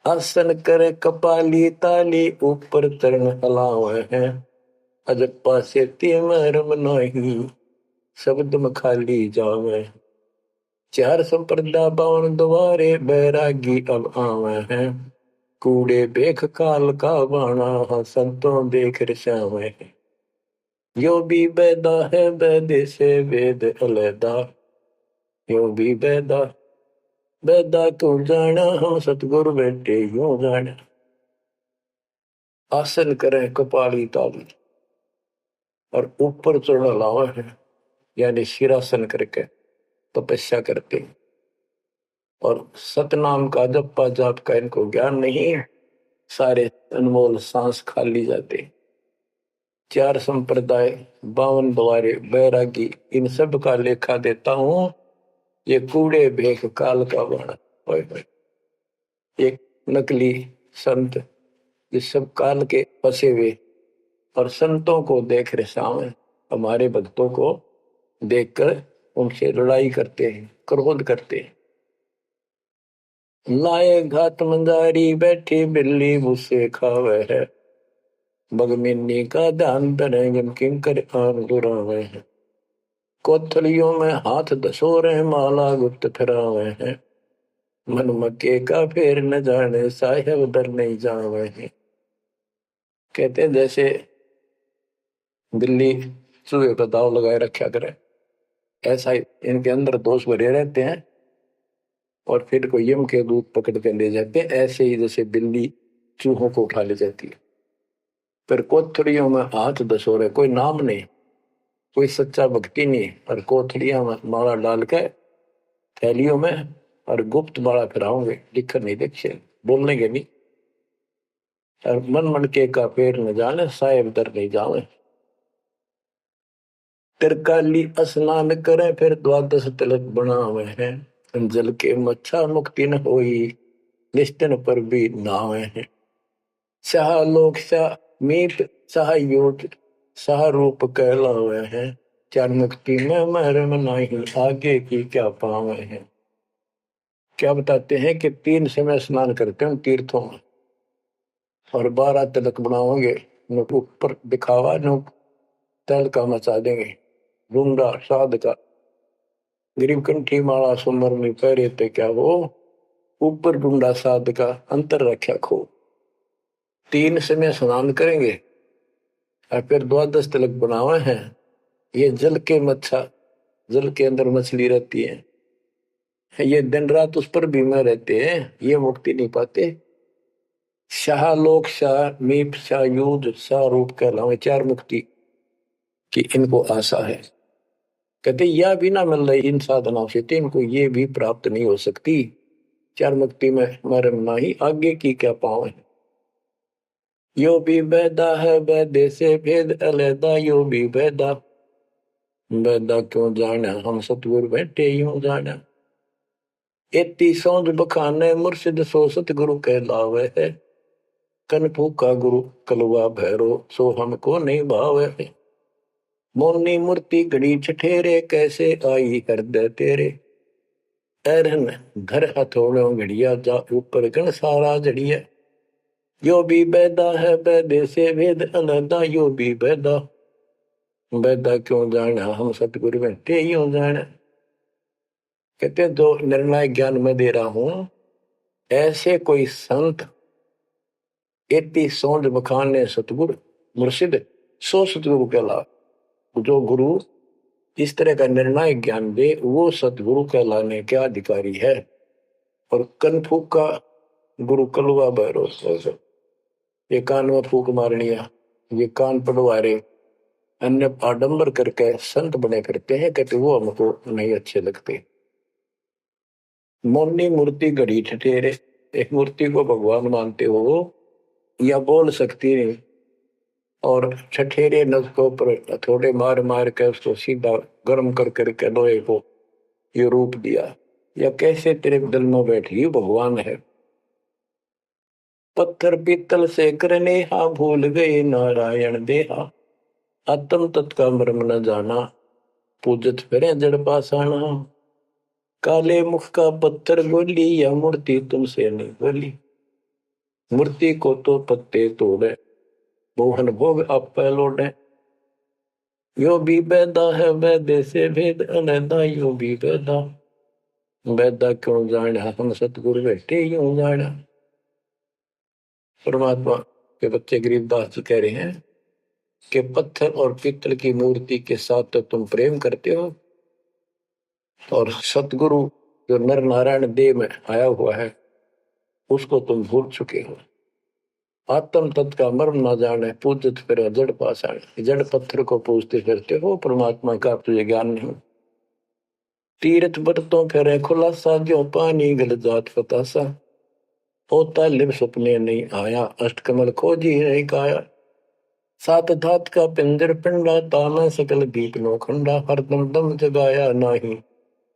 आसन करे कपाली ताली ऊपर तरण हलावे है अजप्पा से मरम नहीं शब्द में खाली जावे। 4 संप्रदा 52 द्वारे बैरागी अब आवे हैं कूड़े बेख काल का बाणा संतों देख रसावे। यो भी बैदा है बैदे से वेद अलैदा यो भी बैदा बैदा क्यों जाना हम सतगुरु बैठे यूं जाना। आसन करें कपाली ताली और ऊपर चढ़ा लावा है यानी शिरासन करके तपस्या करते और सतनाम का जप्पा जाप का इनको ज्ञान नहीं है सारे अनमोल सांस खाली जाते। 4 संप्रदाय 52 द्वारे बैरागी इन सब का लेखा देता हूं ये कूड़े भेख काल का बाणा। एक नकली संत इस सब काल के फंसे हुए और संतों को देख रहे हमारे भक्तों को देखकर उनसे लड़ाई करते हैं क्रोध करते हैं। लाए घात मंदारी बैठी बिल्ली मुझसे खावे है बगमिनी का ध्यान धरे किंकर आन गुरावे हैं कोथलियों में हाथ दसोरे माला गुप्त फिरावे हैं मन मक्के का फेर न जाने साहेब डर नहीं जावे हैं। कहते हैं जैसे बिल्ली चूहे पर दाव लगाए रखा करे ऐसा इनके अंदर दोष भरे रहते हैं और फिर को यम के दूत पकड़ के ले जाते हैं ऐसे ही जैसे बिल्ली चूहों को उठा ले जाती है। फिर कोथड़ियों में हाथ दसोरे कोई नाम नहीं कोई सच्चा भक्ति नहीं और कोथड़ियां में माला डाल के थैलियों में और गुप्त माला फिराओगे लिखकर नहीं देखे बोलने नहीं और मन मन के का पेड़ न जाने साहेब दर नहीं जावे। तिरकाली स्नान करे फिर 12 तिलक बनावे हैं जल के मच्छा मुक्ति न होई निष्ठन पर भी नावे हैं। शाह लोक शाह मीत शाह योग शाह रूप कहलावे हैं चार मुक्ति में मरम नहीं आगे की क्या पावे हैं। क्या बताते हैं कि 3 समय स्नान करते हैं तीर्थों में और 12 तिलक बनाओगे ऊपर दिखावा न तल का मचा देंगे रूंगा साध का गरीब कंठी माला सुमर में पैरे ते क्या वो ऊपर ढूंढा साध का अंतर रख्या खो। 3 समय स्नान करेंगे और फिर द्वादश तिलक बनावे हैं। ये जल के मच्छा, जल के अंदर मछली रहती है, ये दिन रात उस पर बीमा रहते हैं, ये मुक्ति नहीं पाते। शाह लोक शाह मीप शाह युद्ध शाह रूप कहलावे 4 मुक्ति की इनको आशा है। कहते यह भी ना मिल रही इन साधनाओं से, तो इनको ये भी प्राप्त नहीं हो सकती। 4 मुक्ति में मरम नाही, आगे की क्या पावे। यो भी बैदा है बैदे से भेद अलैदा, यो भी बैदा बैदा क्यों जाना, हम सतगुरु बैठे यूं जाना। एती सौंध बखाने मुर्शिद सो सतगुरु कहलावे है, कन फूका गुरु कलवा भैरो सो हमको नहीं भावे है। मोनी मूर्ति घड़ी छठेरे कैसे आई हृदय तेरे, ऐरन घर हथौड़ों घड़िया जा ऊपर गण सारा जड़िया। यो भी बैदा है बैदे से भेद अलैदा, यो भी बैदा बैदा क्यों जाना, हम सतगुरु बैठे यूं जाना। कहते जो निर्णय ज्ञान में दे रहा हूं, ऐसे कोई संत एती सौंध बखाने सतगुरु मुर्शिद सो सतगुरु कहला। जो गुरु इस तरह का निर्णायक ज्ञान दे वो सतगुरु कहलाने के अधिकारी है। और कन फूक का गुरु कलवा भरोसा, ये कान में फूक मारनिया, ये कान पड़वारे, अन्य आडंबर करके संत बने फिरते हैं, कहते वो हमको नहीं अच्छे लगते। मोनी मूर्ति घड़ी ठठेरे, एक मूर्ति को भगवान मानते हो या बोल सकती नहीं, और ठठेरे नसकों पर थोड़े मार मार के उसको सीधा गर्म कर करके लोहे को ये रूप दिया, या कैसे तेरे दिल में बैठी भगवान है। पत्थर पीतल से करने हा, भूल गए नारायण देहा, आत्म तत् का मर्म न जाना, पूजत फिरे जड़ पासाना। काले मुख का पत्थर बोली, या मूर्ति तुमसे नहीं बोली, मूर्ति को तो पत्ते तोड़े, मोहन भोग आप लौटे। यो भी बैदा है बैदे से भेद अलैदा, यो भी बैदा बैदा क्यों जाना, हम सतगुरु बैठे यूं जाना। परमात्मा के बच्चे गरीबदास जी कह रहे हैं कि पत्थर और पीतल की मूर्ति के साथ तो तुम प्रेम करते हो, और सतगुरु जो नर नारायण देह में आया हुआ है उसको तुम भूल चुके हो। आत्म तत्व का मर्म ना जाने, पूजत फिर जड़ पाषाण, जड़ पत्थर को पूजते फिरते हो, परमात्मा का तुझे ज्ञान नहीं। तीर्थ बरतों फिर खुलासा, जो पानी गल जात फतासा, होता लिव सपने नहीं आया, अष्टकमल खोजी नहीं काया। सात धात का पिंजर पिंडा, ताना सकल दीप नो खंडा, हरदम दम जगाया नाही,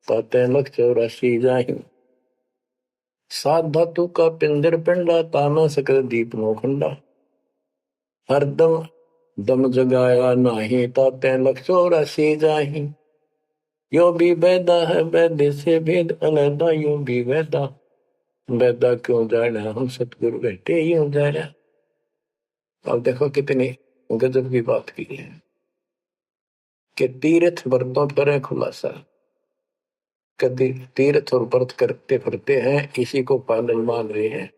ताते लख 84 जाहि। सात धातु का पिंजर पिंडा, ताना सकल दीप नो खंडा, हरदम दम जगाया नाही, ताते लख 84 जाहि। यो भी बैदा है बैदे से भेद अलैदा, यो भी बैदा बैदा क्यों जाना, हम सतगुरु बैठे यूं जाना। अब देखो कितनी गजब की बात की है कि तीर्थ व्रतों पर खुलासा, कभी तीर्थ और व्रत करते फिरते हैं, इसी को पालन मान रहे हैं।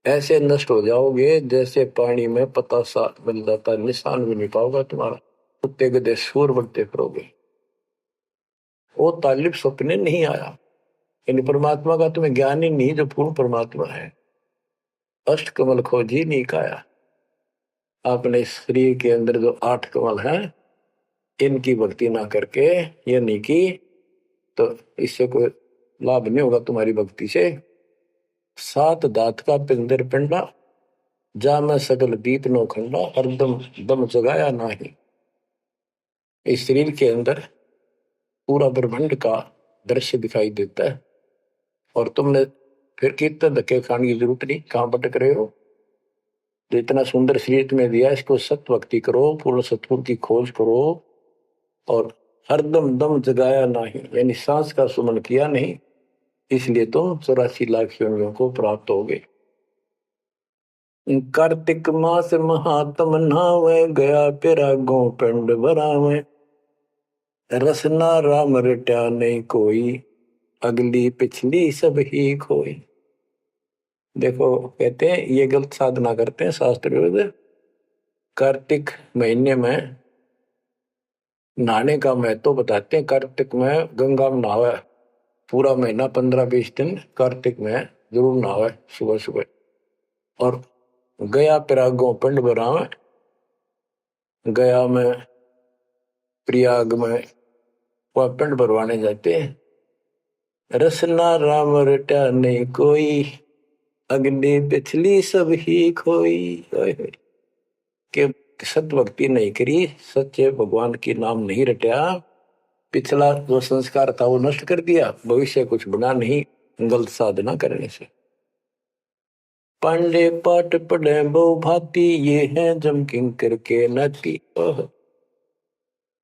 ऐसे नष्ट हो जाओगे जैसे पानी में पतासा मिल जाता, निशान भी नहीं पाओगा तुम्हारा, कुत्ते गधे सूर बनते फिरोगे। वो तालिब सपने नहीं आया, इन परमात्मा का तुम्हें ज्ञान ही नहीं, जो पूर्ण परमात्मा है। अष्ट कमल खोजी नहीं काया, आपने शरीर के अंदर जो 8 कमल हैं इनकी भक्ति ना करके ये नहीं की, तो इससे कोई लाभ नहीं होगा तुम्हारी भक्ति से। सात दात का पिंदर पिंडा, जा मैं सकल दीप नो खंडा, हरदम दम जगाया नाही। इस शरीर के अंदर पूरा ब्रह्मांड का दृश्य दिखाई देता है, और तुमने फिर कितने धक्के खाने की जरूरत नहीं, कहां भटक रहे हो। जो इतना सुंदर शरीर तुम्हें दिया, इसको सत्य भक्ति करो, पूर्ण सतगुरु की खोज करो, और हरदम दम जगाया नहीं, यानी सांस का सुमन किया नहीं, इसलिए तुम 84 लाख योनियों को प्राप्त हो गए। कार्तिक मास महात्म नहावे, गया पेरा गो पिंड भरावे, रसना राम रट्या नहीं कोई, अगली पिछली सब ही खोई। देखो कहते हैं ये गलत साधना करते हैं शास्त्र विरुद्ध। कार्तिक महीने में नहाने का महत्व बताते हैं। कार्तिक में गंगा में नहावे, पूरा महीना 15-20 दिन कार्तिक में जरूर नहावे सुबह सुबह। और गया प्रयागों पिंड भरावे, गया में प्रयाग में वह पिंड भरवाने जाते हैं। रसना राम रटा नहीं कोई, अग्नि पिछली सब ही खोई। के सत भक्ति नहीं करी, सच्चे भगवान की नाम नहीं रटा, पिछला जो संस्कार था वो नष्ट कर दिया, भविष्य कुछ बना नहीं गलत साधना करने से। पांडे पाठ पढ़े बहु भांति, ये है जम किंकर के नाती।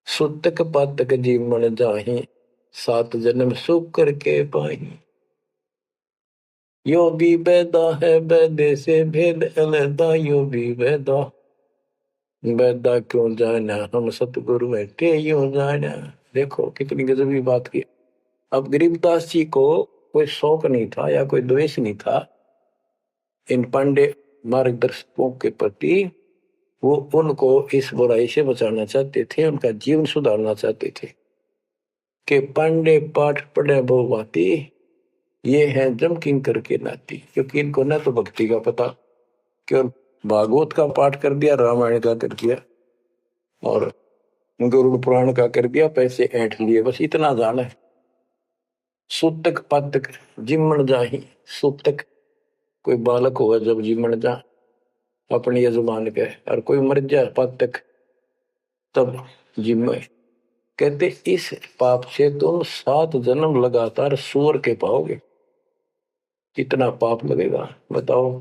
सुतक पातक जीवन जाहि, 7 जन्म सुख करके पाही। यो भी बैदा है बैदे से भेद अलैदा, यो भी बैदा बैदा क्यों जाना, हम सतगुरु बैठे यूं जाना। देखो कितनी गजबी बात की। अब गरीबदास जी को कोई शौक नहीं था या कोई द्वेष नहीं था इन पांडे मार्गदर्शकों के प्रति। वो उनको इस बुराई से बचाना चाहते थे, उनका जीवन सुधारना चाहते थे। कि पांडे पाठ पढ़े बहु भांति, ये है जम किंकर के नाती। क्योंकि इनको न तो भक्ति का पता, केवल भागवत का पाठ कर दिया, रामायण का कर दिया और गरुड़ पुराण का कर दिया, पैसे ऐंठ लिए, बस इतना जाना है। सूतक पातक जिमण जाही, सूतक कोई बालक हुआ जब जिमण जा अपने यजमान के, और कोई मर जाए पातक तब जिम्मे। कहते इस पाप से तुम 7 जन्म लगातार सूअर के पाओगे। कितना पाप लगेगा बताओ।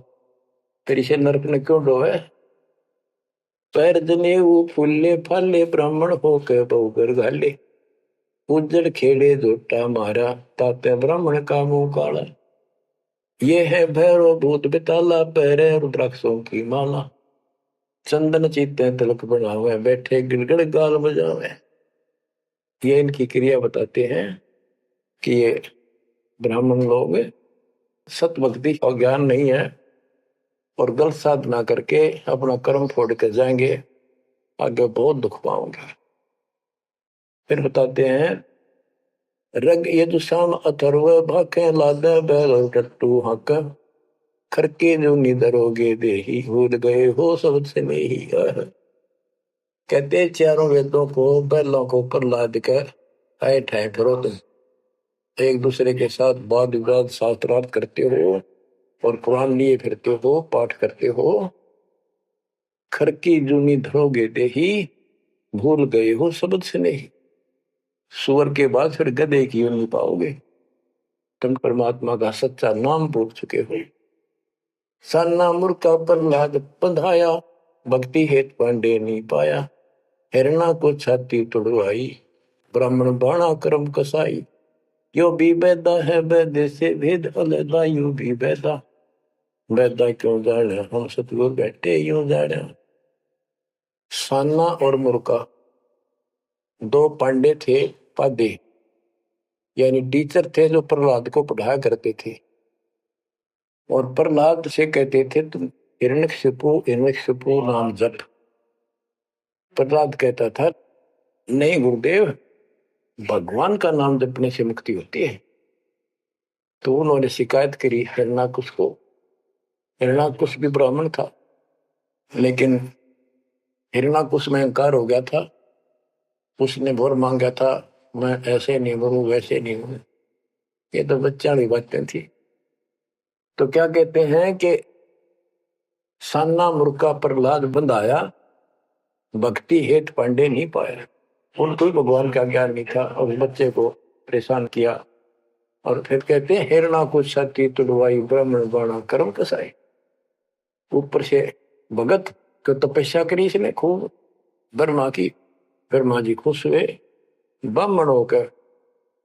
फिर इसे नरक ने क्यों डोवे। पैर जने वो फूले फाले, ब्राह्मण हो के बहुगर घाले, उज्जड़ खेड़े जोटा मारा, ताते ब्राह्मण का मुंह काला। ये है भैरव भूत बिताला, पैरे रुद्राक्षों की माला, चंदन चीते तिलक बनावे, बैठे गिड़गड़ गाल बजावे। ये इनकी क्रिया बताते हैं कि ये ब्राह्मण लोग सत भक्ति का ज्ञान नहीं है और गलत साधना करके अपना कर्म फोड़ के जाएंगे, आगे बहुत दुख पाओगे। फिर बताते हैं रग यजुषाम अथर्व भाके, लादे बैल टट्टू हक, खरके जो निधरोगे देही, भूल गए हो सबसे नहीं। कहते चारों वेदों को बैलों को ऊपर लाद कर आए ठाए फिरो तुम, एक दूसरे के साथ वाद विवाद शास्त्रार्थ करते हो और कुरान लिए फिरते हो, पाठ करते हो। खरकी जूनी धरोगे देही, भूल गए हो शब्द से नहीं। सुअर के बाद फिर गधे की नहीं पाओगे, तुम परमात्मा का सच्चा नाम भूल चुके हो। साना मुर्का पर लाद बंधाया, भक्ति हेत पांडे नहीं पाया, हिरणा को छाती तुड़वाई, ब्राह्मण बाणा कर्म कसाई। यो भी बैदा है बैदे से भेद अलैदा, यू भी बैदा बैदा क्यों जाने, हम सतगुरु बैठे यूं जाने। साना और मुर्का 2 पांडे थे, पादे यानी टीचर थे जो प्रहलाद को पढ़ाया करते थे। और प्रहलाद से कहते थे तुम हिरण्यकशिपु नाम जप। प्रहलाद कहता था नहीं गुरुदेव, भगवान का नाम जपने से मुक्ति होती है। तो उन्होंने शिकायत करी हिरण्याकुश को। हिरण्याकुश भी ब्राह्मण था, लेकिन हिरण्याकुश में अहंकार हो गया था। उसने भोर मांगा था, मैं ऐसे नहीं मरूं वैसे नहीं मरूं। ये तो बच्चा वाली बातें थी। तो क्या कहते हैं कि साना मुर्का प्रहलाद बंधाया, भक्ति हेत पांडे नहीं पाया। उनको भगवान का ज्ञान नहीं था और बच्चे को परेशान किया। और फिर कहते हैं हिरणा को छाती तुड़वाई, ब्राह्मण बाणा कर्म कसाई। ऊपर से भगत को तपस्या करी इसने खूब ब्रह्मा की, ब्रह्मा जी खुश हुए, ब्राह्मण होकर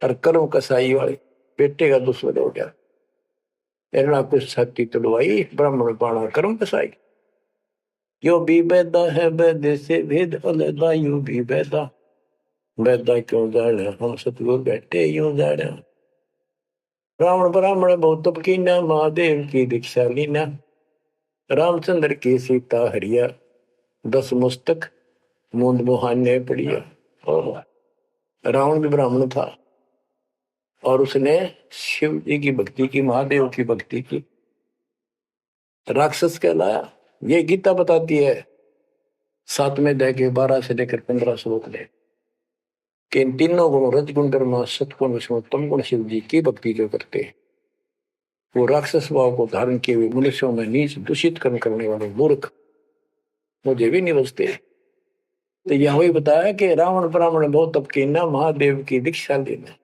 और कर्म कसाई वाले बेटे का दुश्मन हो गया। हिरणा को छाती तुड़वाई, ब्राह्मण बाणा कर्म कसाई। यो भी बैदा है बैदे से भेद अलैदा, यूं भी बैदा बैदा क्यों जाने, हम सतगुरु बैठे यूं जाने। रावण ब्राह्मण बहुत तप कीना, महादेव की दीक्षा लीना। रामचंद्र की सीता हरिया, 10 मस्तक मूंद मुहाने पड़िया। और रावण भी ब्राह्मण था और उसने शिव जी की भक्ति की, महादेव की भक्ति की, राक्षस कहलाया। ये गीता बताती है 7वें अध्याय के 12 से लेकर 15 श्लोक में कि इन तीनों गुणों, रजगुण कर्म सतगुण विष्णु तम गुण शिव जी की भक्ति जो करते हैं वो राक्षस भाव को धारण किए हुए मनुष्यों में नीच दूषित कर्म करने वाले मूर्ख मुझे भी नहीं बचते। तो यह वही बताया कि रावण ब्राह्मण बहुत तप कीना, महादेव की दीक्षा लेना।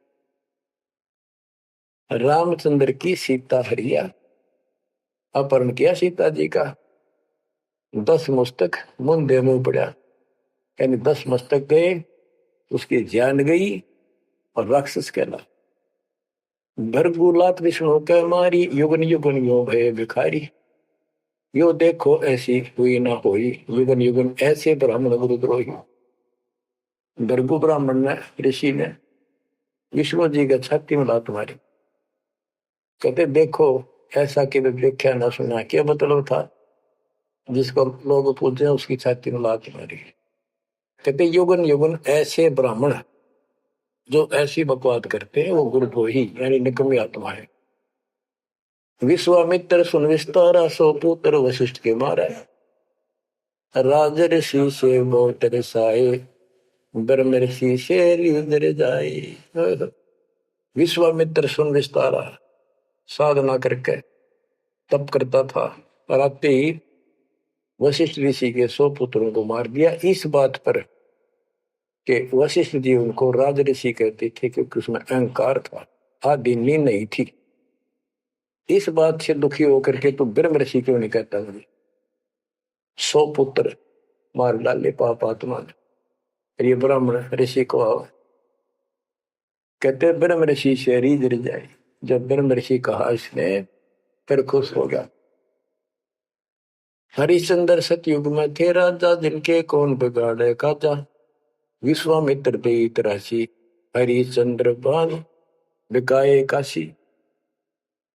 रामचंद्र की सीता हरिया, अपहरण किया सीता जी का, 10 मस्तक मुंदे मुंह पड़ा, यानी 10 मस्तक गए, उसकी जान गई और राक्षस कहला। भरगुलात विष्णु के मारी, युगन युगन यो भय भिखारी। यो देखो ऐसी हुई ना होई, युगन युगन ऐसे ब्राह्मण गुरुद्रोही। भरगु ब्राह्मण ने, ऋषि ने विष्णु जी का छाती में लात मारी। कहते देखो ऐसा कि देखा ना सुना, क्या मतलब था? जिसको लोग पूछे उसकी छाती में लात मारी। कहते युगन युगन ऐसे ब्राह्मण जो ऐसी बकवाद करते हैं वो गुरुद्रोही यानी निकम्मी आत्मा है। विश्वामित्र सुन विस्तारा, सो पुत्र वशिष्ठ के मारा। राज ऋषि से बहुत रसाए, ब्रह्म ऋषि से रिदर जाए। विश्वामित्र सुन विस्तारा साधना करके तप करता था और आते ही वशिष्ठ ऋषि के 100 पुत्रों को मार दिया। इस बात पर कि वशिष्ठ जी उनको राज ऋषि कहते थे क्योंकि उसमें अहंकार था, आदि नींद नहीं थी। इस बात से दुखी होकर के तो ब्रह्म ऋषि क्यों नहीं कहता? मुझे 100 पुत्र मार डाले पाप आत्मा ने। ये ब्राह्मण ऋषि को कहते ब्रह्म ऋषि से रीझ जाए। जब ब्रह्म ऋषि कहा इसने फिर खुश हो गया। हरिश्चंद्र सतयुग में थे राजा, जिनके कौन बिगाड़े काजा। विश्वामित्र देत राशि, हरिश्चंद्र बाण बिकाए काशी।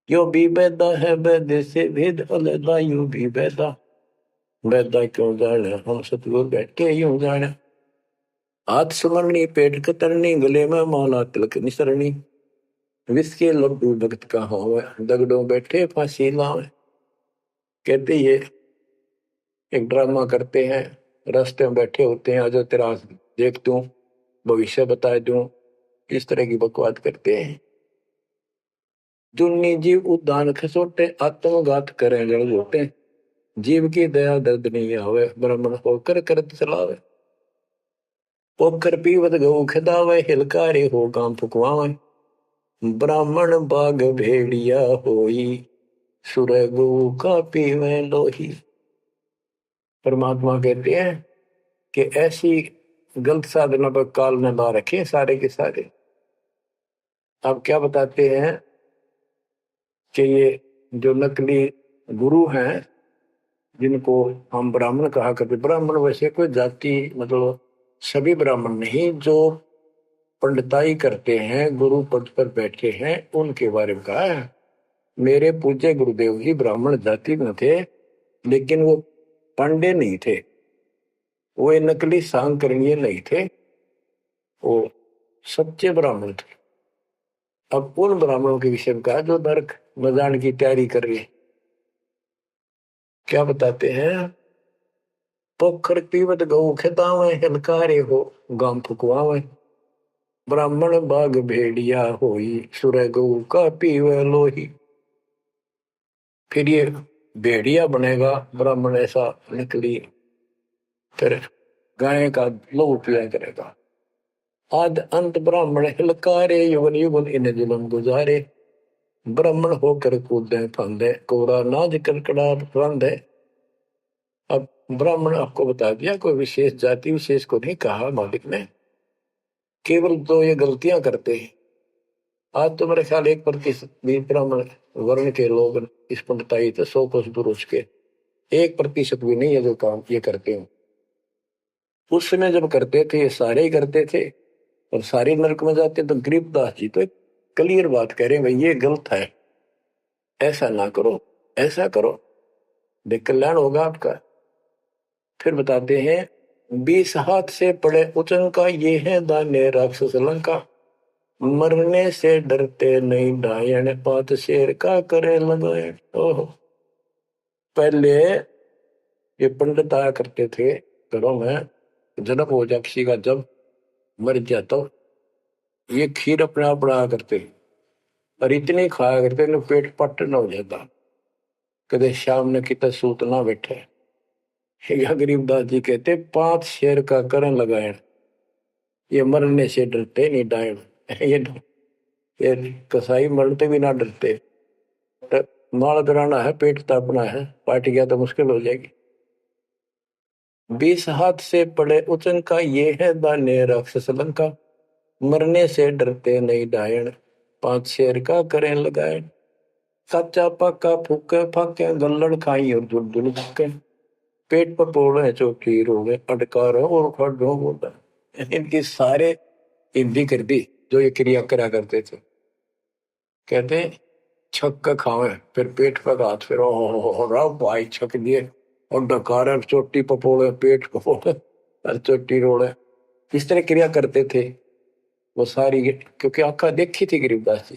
यो भी बैदा है वैद्य से भेद अलदा, यू भी बैदा बैदा क्यों जाने, हम सतगुरु बैठे यूं जाने। हाथ सुमरनी पेट कतरनी, गले में माला तिलक निसरनी। विष के लड्डू भगत का हो, दगड़ों बैठे फांसी लावे। कहते ये एक ड्रामा करते हैं, रास्ते में बैठे होते हैं, आजा तेरा देख दूं, भविष्य बता दूं, इस तरह की बकवाद करते हैं। दुन्नी जीव उद्दान खसोटे, आत्मघात करें जड़ होते। जीव की दया दर्द नहीं आवे, ब्राह्मण होकर करत चलावे। पोखर पीवत गऊ खिदावे, हिलकारे हो काम फुकवावे। ब्राह्मण बाग भेड़िया होई, सुर गऊ का पीवे लोही। परमात्मा कहते हैं कि ऐसी गलत साधना पर काल न ला रखे सारे के सारे। अब क्या बताते हैं कि ये जो नकली गुरु हैं जिनको हम ब्राह्मण कहा करते, ब्राह्मण वैसे कोई जाति मतलब सभी ब्राह्मण नहीं, जो पंडिताई करते हैं गुरु पद पर बैठे हैं उनके बारे में कहा है। मेरे पूज्य गुरुदेव जी ब्राह्मण जाति में थे लेकिन वो पांडे नहीं थे, वो नकली सांकरणीय नहीं थे, वो सच्चे ब्राह्मण थे। अब उन ब्राह्मणों के विषय में कहा जो नरक में जाने की तैयारी कर रहे। क्या बताते हैं? पोखर पीवत गऊ खितावे, हिलकारे हो गाम फुकवावे। ब्राह्मण बाग भेड़िया होई, सुर गऊ का पीवे लोही। फिर ये भेड़िया बनेगा ब्राह्मण, ऐसा निकली, फिर गाय का लहू पिया करेगा। आद अंत ब्राह्मण हिलकारे, युगन युगन इन जुलम गुजारे। ब्राह्मण होकर कूदे फांदे, कोरा नाज कड़कड़ा रंधे। अब ब्राह्मण आपको बता दिया, कोई विशेष जाति विशेष को नहीं कहा मालिक ने, केवल तो ये गलतियां करते हैं। आज तो मेरे ख्याल 1% भी ब्राह्मण वर्ण के लोग इस पंडिताई थे, 100 कोस दूर उसके 1% भी नहीं है जो काम ये करते हैं। उस समय जब करते थे ये सारे ही करते थे और सारे नरक में जाते। तो गरीबदास जी तो क्लियर बात कह रहे हैं भाई ये गलत है, ऐसा ना करो, ऐसा करो, देख कल्याण होगा आपका। फिर बताते हैं 20 हाथ से पड़े उचन का, ये है दान्य राक्षस लंका, मरने से डरते नहीं डायन, पात शेर का करे लगाए। ओहो, पहले ये पंडित आया करते थे घरों में, जन्म हो जाए किसी का, जब मर जाता तो ये खीर अपने आप बनाया करते और इतनी खाया करते न पेट पट न हो जाता, कदे शाम ने कितना सूत ना बैठे। या गरीबदास जी कहते 5 शेर का करण लगाए, ये मरने से डरते नहीं डायन। ये कसाई मरते भी ना डरते, माल कराना है, पेट तापना है, पार्ट गया तो मुश्किल हो जाएगी। 20 हाथ से पड़े उचन का, ये है दान्य राक्षस लंका, मरने से डरते नहीं डायन, 5 शेर का करें लगाए। कच्चा पक्का फूके फाके, गल्लड़ खाई और धुल धुल फूके, पेट पर पोड़े चोटी रोगे, अटकार और खड़ो बोला। इनकी सारे हिंदी कर दी जो ये क्रिया करा करते थे। कहते छक का खावे, फिर पेट पर हाथ, फिर हो भाई छक दिए और डकार चोटी पपोड़े, पेट पपोड़े और चोटी रोड़े, इस तरह क्रिया करते थे वो सारी, क्योंकि आंखा देखी थी गरीबदास जी।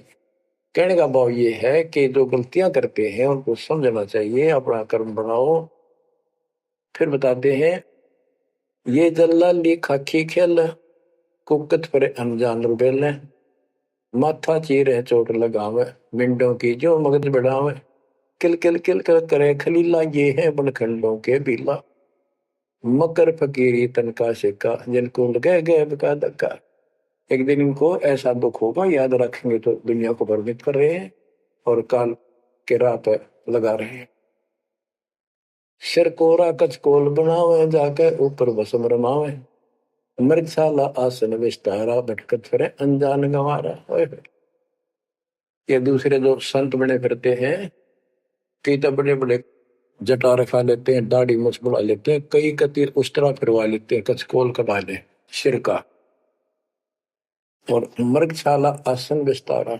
कहने का भाव ये है कि जो गलतियां करते हैं उनको समझना चाहिए, अपना कर्म बनाओ। फिर बताते हैं ये जल्लाली खाकी खेल, कुकत पर अनजान रुबेल, माथा चीर है चोट लगावे, मिंडों की जो मगज बढ़ावे, किल किल किल कर करे खलीला, ये है बनखंडों के बीला, मकर फकीरी तनका सिक्का, जिनको लगे गए का धक्का। एक दिन इनको ऐसा दुख होगा, याद रखेंगे तो दुनिया को भ्रमित कर रहे हैं और काल के राह पे लगा रहे हैं। सिर कोरा कचकोल बनावे, जाके ऊपर बसम रमावे, मृगशाला आसन विस्तारा, भटकत फिरे अनजान गंवारा। ये दूसरे जो संत बने फिरते हैं, कई तो बड़े बड़े जटा रखा लेते हैं, दाढ़ी मुछ बढ़ा लेते हैं, कई कतीर उस तरह फिरवा लेते हैं, कचकोल कटा ले सिर का, और मृगशाला आसन विस्तारा,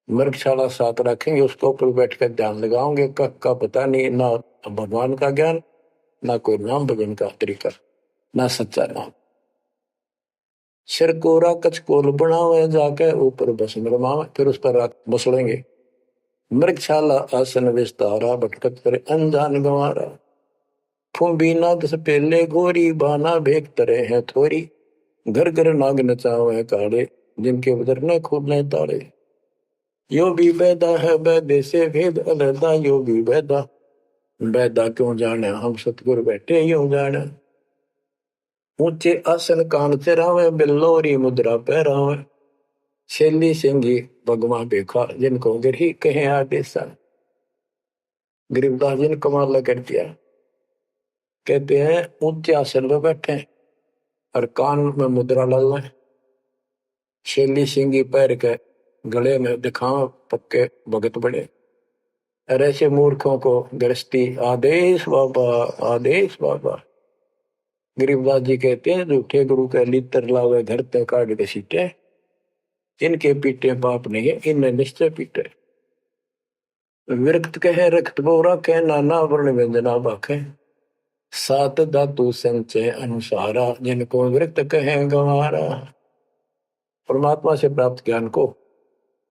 मृगशाला साथ रखेंगे, उसके ऊपर बैठकर ध्यान लगाओगे, का पता नहीं, ना भगवान का ज्ञान, ना कोई नाम भजन का तरीका, ना सच्चा नाम। सिर कोरा कचकोल बनावे, जाके ऊपर बसम रमावे, फिर उस पर बसलेंगे। मृगशाला आसन विस्तारा, भटकत पर अनजान गंवारा, फूबी नाद से पहले गोरी, बाना भेक तरे हैं थोरी, घर घर नाग नचावे काड़े, जिनके उधर न खुलने ताड़े। यो भी बैदा है बैदे से भेद अलहदा, यो भी बैदा, बैदा क्यों जाने हम सतगुरु बैठे यूं जाने। ऊंचे आसन कान चरावे, बिल्लोरी मुद्रा पहरावे, शैली सिंगी भगवा बेखा, जिनको गिरही कहे आदेशा। गरीबदास जी ने कमाल कर दिया, कहते हैं ऊंचे आसन पर बैठे और कान में मुद्रा डालना, शैली सिंगी पैर के गले में दिखाओ पक्के भगत बड़े, और ऐसे मूर्खों को गृहस्थी आदेश बाबा, आदेश बाबा। गरीबदास जी कहते हैं झूठे गुरु के लितर लावे, घर ते काट के सीटे, इनके पीटे पाप नहीं है, इनने निश्चय पीटे। विरक्त कहे रक्त बोरा कह, नाना वर्ण व्यंजना बाखे, सात धातु संचय अनुसारा, जिनको विरक्त कहे गंवारा। परमात्मा से प्राप्त ज्ञान को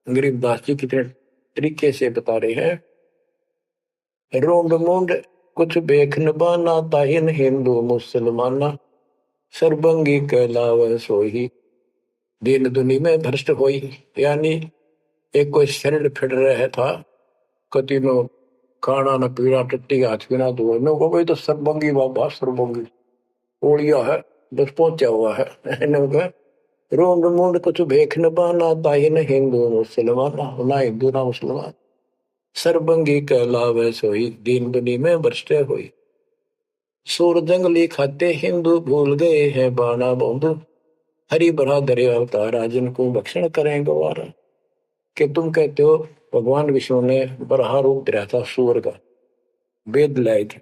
गरीबदास जी कितने तरीके से बता रहे हैं। रोंड मुंड कुछ बेख न बाना, ताहिन हिंदू मुसलमाना, सर्वंगी कहलावे सोही, दीन दुनी में भ्रष्ट होई। यानी एक कोई शरीर फिर रहा था, कति नो खाना न पीना, टट्टी हाथ पीना धो, मैं को भाई तो सर्वंगी बाबा, सर्वंगी ओलिया है, बस पहुंचा हुआ है। रोंड मुंड कुछ भेख न बाना, ताहिन हिंदू मुसलमाना, ना हिंदू ना मुसलमान, सर्वंगी कहलावे सोई, दीन दुनी में भ्रष्ट होई। सूर जंगली खाते हिंदू, भूल गए हैं बाना बंधु, हरि भरा दरे अवतारा, जिनको भक्षण करें गवारा। कि तुम कहते हो भगवान विष्णु ने बरहा रूप धरा था सूर का, वेद लाए थे,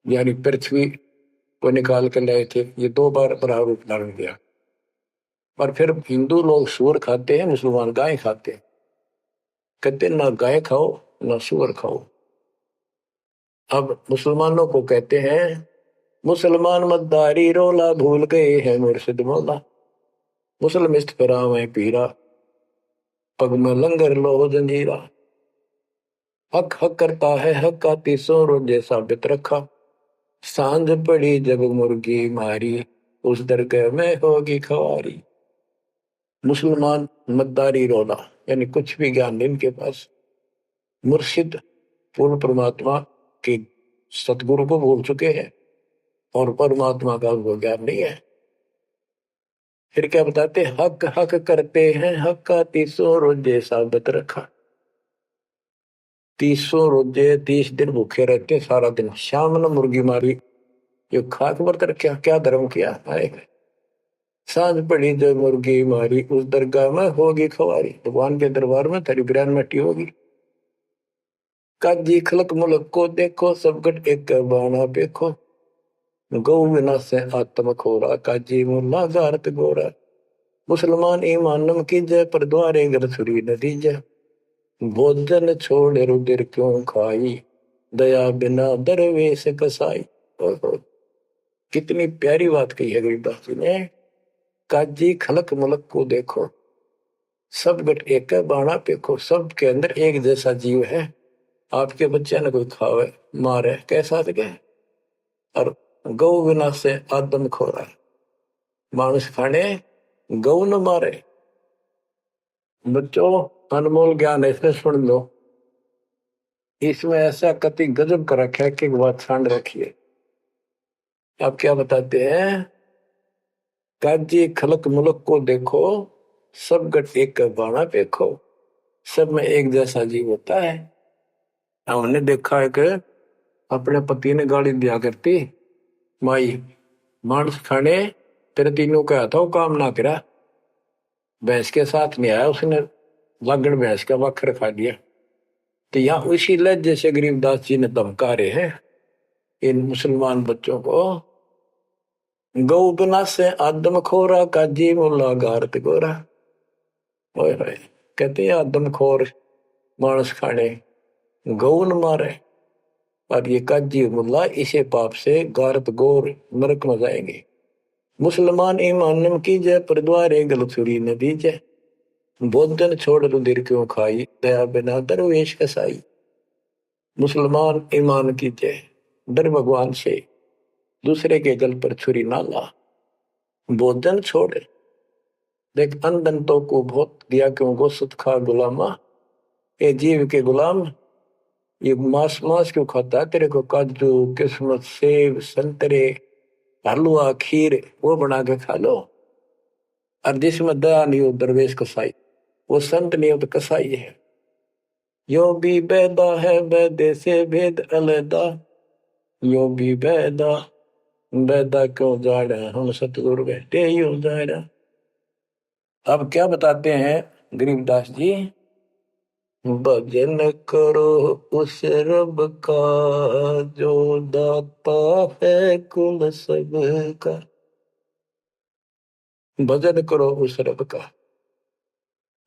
यानी पृथ्वी को निकाल कर लाए थे, ये 2 बार बरहा रूप धारण किया, और फिर हिंदू लोग सूअर खाते हैं, मुसलमान गाय खाते हैं। कहते ना गाय खाओ ना सूअर खाओ। अब मुसलमानों को कहते हैं मुसलमान मद्दारी रोला भूल गए हैं मुर्शिद मौला। मुसलमिस्त परावे पीरा पग में लंगर लो जंजीरा। हक हक करता है हक का तीसों रोजे साबित रखा। सांझ पड़ी जब मुर्गी मारी उस दरगाह में होगी खवारी। मुसलमान मद्दारी रोला यानी कुछ भी ज्ञान नहीं इनके पास। मुर्शिद पूर्ण परमात्मा के सतगुरु को भूल चुके हैं और परमात्मा का उनको ज्ञान नहीं है। फिर क्या बताते, हक हक करते हैं हक का तीसों रोजे साबित रखा। 300 रोजे 30 दिन भूखे रहते सारा दिन। शाम ने मुर्गी मारी, ये खाक व्रत रखा, क्या धर्म किया है। सांझ पड़ी जो मुर्गी मारी उस दरगाह में होगी खवारी। भगवान के दरबार में तेरी बिरान मट्टी होगी। काजी खलक मुलक को देखो सब गट एक बाना देखो। गौ बिना से आत्म खोरा काजी मुल्ला गारत गोरा। मुसलमान ईमानम की जय पर द्वारे गर सुरी नदी जय। भोजन छोड़ रुदिर क्यों खाई दया बिना दरवेश कसाई। कितनी प्यारी बात कही है गरीबदास जी ने। काजी खलक मुलक को देखो सब गट एक बाणा पेखो। सब के अंदर एक जैसा जीव है। आपके बच्चे ने कोई खावे मारे कैसा सके। और गौ बिना से आदम खोरा, मानुष खाने गौ न मारे। बच्चों अनमोल ज्ञान है, इसमें सुन लो। इसमें ऐसा कति गजब कर रखा है कि बात छांड रखिए। आप क्या बताते हैं, काजी खलक मुलक को देखो सब गट एक बाणा देखो। सब में एक जैसा जीव होता है। हमने देखा है कि अपने पति ने गाली दिया करती, माई मांस खाने तेरे तीनों का था वो काम ना करा। भैंस के साथ नहीं आया उसने, लागण भैंस का वक्र खा दिया। तो यहाँ उसी लज्जे से गरीबदास जी ने धमका रहे हैं इन मुसलमान बच्चों को। गौ बिना से आदम खोरा काजी मुल्ला गारत गोरा। कहते हैं आदम खोर मांस खाने गौ न मारे और ये काजी मुल्ला इसे पाप से गारत गोर नरक में जाएंगे। मुसलमान ईमान की जय पर द्वारे गलछुरी नदी जय। भोजन छोड़ रुधिर क्यों खाई दया बिना दरवेश कसाई। मुसलमान ईमान की जय, डर भगवान से, दूसरे के गल पर छुरी ना ला। भोजन छोड़, देख अनदंतों को बहुत दिया क्यों गोश्त खा गुलामा। ये जीव के गुलाम ये मांस मांस क्यों खाता है। तेरे को काजू किस्मत सेब संतरे हलवा खीर वो बना के खा लो। और जिसमें दया नहीं हो दरवेश कसाई, वो संत नहीं हो तो कसाई है। यो भी बैदा है बैदे से भेद अलैदा। यो भी बैदा बैदा क्यों जा रहा हम सतगुरु बैठे यूं जा रहा। अब क्या बताते हैं गरीबदास जी, भजन करो उस रब का जो दाता है कुल सबका। भजन करो उस रब का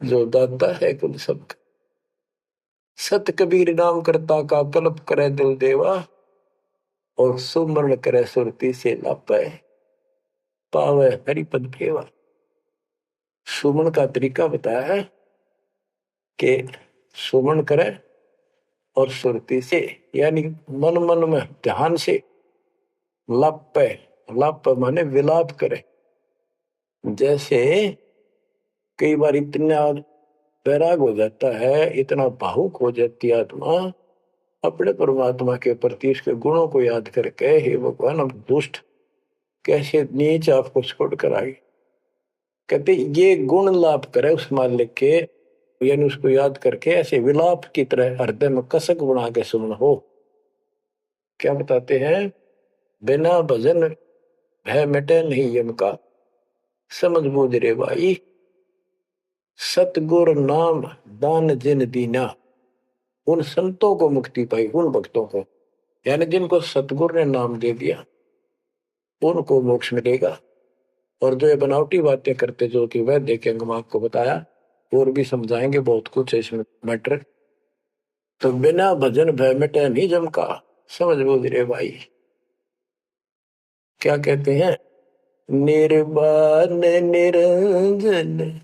जो दाता है कुल सबका। सत कबीर नाम करता का कल्प करे दिल देवा। और सुमरण करे सुरती से लापे पावे हरिपद भेवा। सुमन का तरीका बताया है कि सुमन करे और सुरती से यानी मन मन में ध्यान से। लापे, लाप माने विलाप करे। जैसे कई बार इतना बैराग हो जाता है, इतना भावुक हो जाती है आत्मा अपने परमात्मा के प्रति, उसके गुणों को याद करके, हे भगवान हम दुष्ट कैसे नीच आपको छोड़ कर आए। कहते ये गुण लाभ करे उस मालिक के, यानी उसको याद करके ऐसे विलाप की तरह हृदय में कसक बना के सुन हो। क्या बताते हैं, बिना भजन भय मिटे नहीं यम का। समझ बूझ रे भाई सतगुर नाम दान जिन दीना। उन संतों को मुक्ति पाई, उन भक्तों को, यानी जिनको सतगुरु ने नाम दे दिया उनको मोक्ष मिलेगा। और जो ये बनावटी बातें करते जो कि वह देखेंगे, हम आपको बताया और भी समझाएंगे बहुत कुछ है इसमें मैटर। तो बिना भजन भय मिटे नहीं जमका, समझ बोल रे भाई। क्या कहते हैं, निर्वाण निरंजन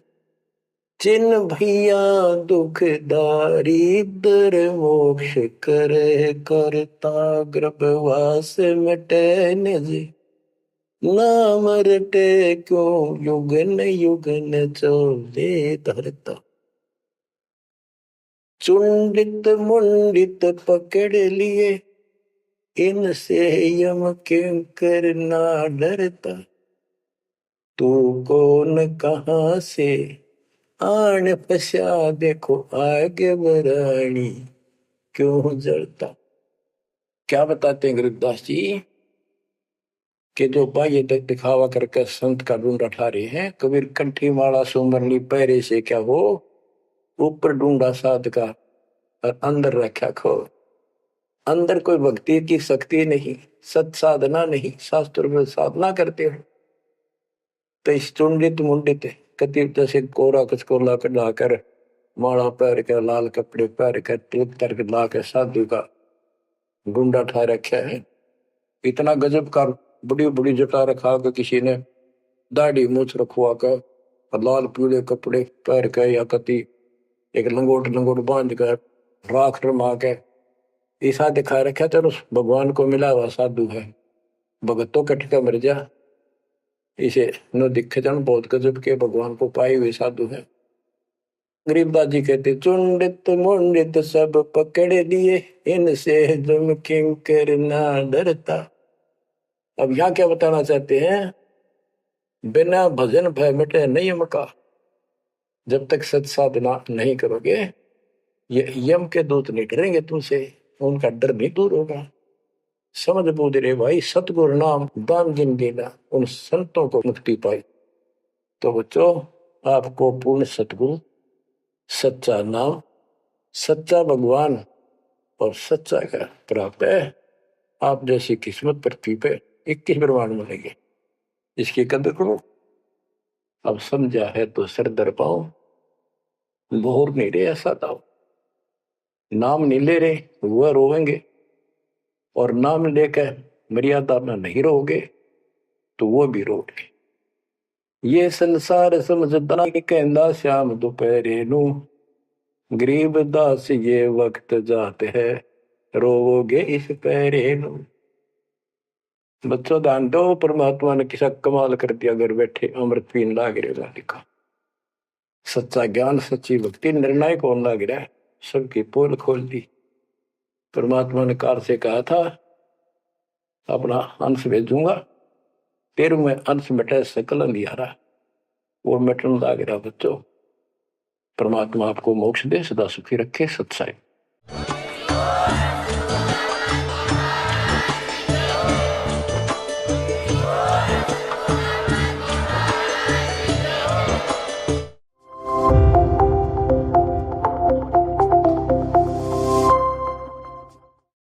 चिन्ह भैया दुखदारी दर मोक्ष करे करता गर्भवास मिटे निज नाम रटे क्यों युगन युगन चले धरता। चुंडित मुंडित पकड़ लिए इनसे यम किंकर ना डरता। तू कौन कहां से आन पश्या देखो आगे बरानी क्यों जड़ता। क्या बताते हैं गुरुदास जी कि जो बाह्य दिखावा करके संत का ढूंढा ठा रहे हैं, कबीर कंठी माला सुमरनी पैरे से क्या हो, ऊपर ढूंढा साध का और अंदर रखा खो। अंदर कोई भक्ति की शक्ति नहीं, सत साधना नहीं, शास्त्र में साधना करते हो तो इस चुंडित मुंडित कति जैसे कोरा कचकोला लाकर माला पैर के लाल कपड़े पैर के तिलक तर्क ला के साधु का गुंडा ठा रखा है। इतना गजब का बड़ी बड़ी जटा रखा के किसी ने दाढ़ी मूछ रखवा कर और लाल पीले कपड़े पैर के या कति एक लंगोट लंगोट बांध कर राख रमा के ऐसा दिखा रखा चलो भगवान को मिला हुआ साधु है, भगतों कटका मर जा। इसे न दिखे जन बहुत गजब के भगवान को पाए हुए साधु है। गरीबदास जी कहते चुंडित मुंडित सब पकड़ लिए इनसे जम किंकर ना डरता। अब यहाँ क्या बताना चाहते हैं, बिना भजन भय मिटे नहीं मका। जब तक सत साधना नहीं करोगे ये यम के दूत नहीं डरेंगे तुमसे, उनका डर नहीं दूर होगा। समझ बोध रे भाई, सतगुरु नाम दान जिन देना, उन संतों को मुक्ति पाई। तो बच्चों आपको पूर्ण सतगुरु, सच्चा नाम, सच्चा भगवान और सच्चा का प्राप्त है। आप जैसी किस्मत पृथ्वी पे 21 ब्रह्मांड मिलेंगे, इसकी कदर करो। अब समझा है तो सर दर पाओ, बोर नहीं रहे ऐसा दाओ। नाम नहीं ले रहे वह रोवेंगे, और नाम लेकर मर्यादा में नहीं रहोगे तो वो भी रोगे। ये संसार समझदा कहंदा श्याम दोपहरे नू, गरीब दास ये वक्त जाते है रोवोगे इस पैरे नू। बच्चों ध्यान दो, परमात्मा ने किसा कमाल कर दिया, घर बैठे अमृत पीन लाग रहे लिखा। सच्चा ज्ञान सच्ची भक्ति निर्णायक होने लग रहा है, सबकी पोल खोल दी। परमात्मा ने काल से कहा था अपना अंश भेजूंगा, तेरु में अंश मिटे सकल अंधियारा, वो मिटन लग रहा। बच्चों परमात्मा आपको मोक्ष दे, सदा सुखी रखे। सत्साई।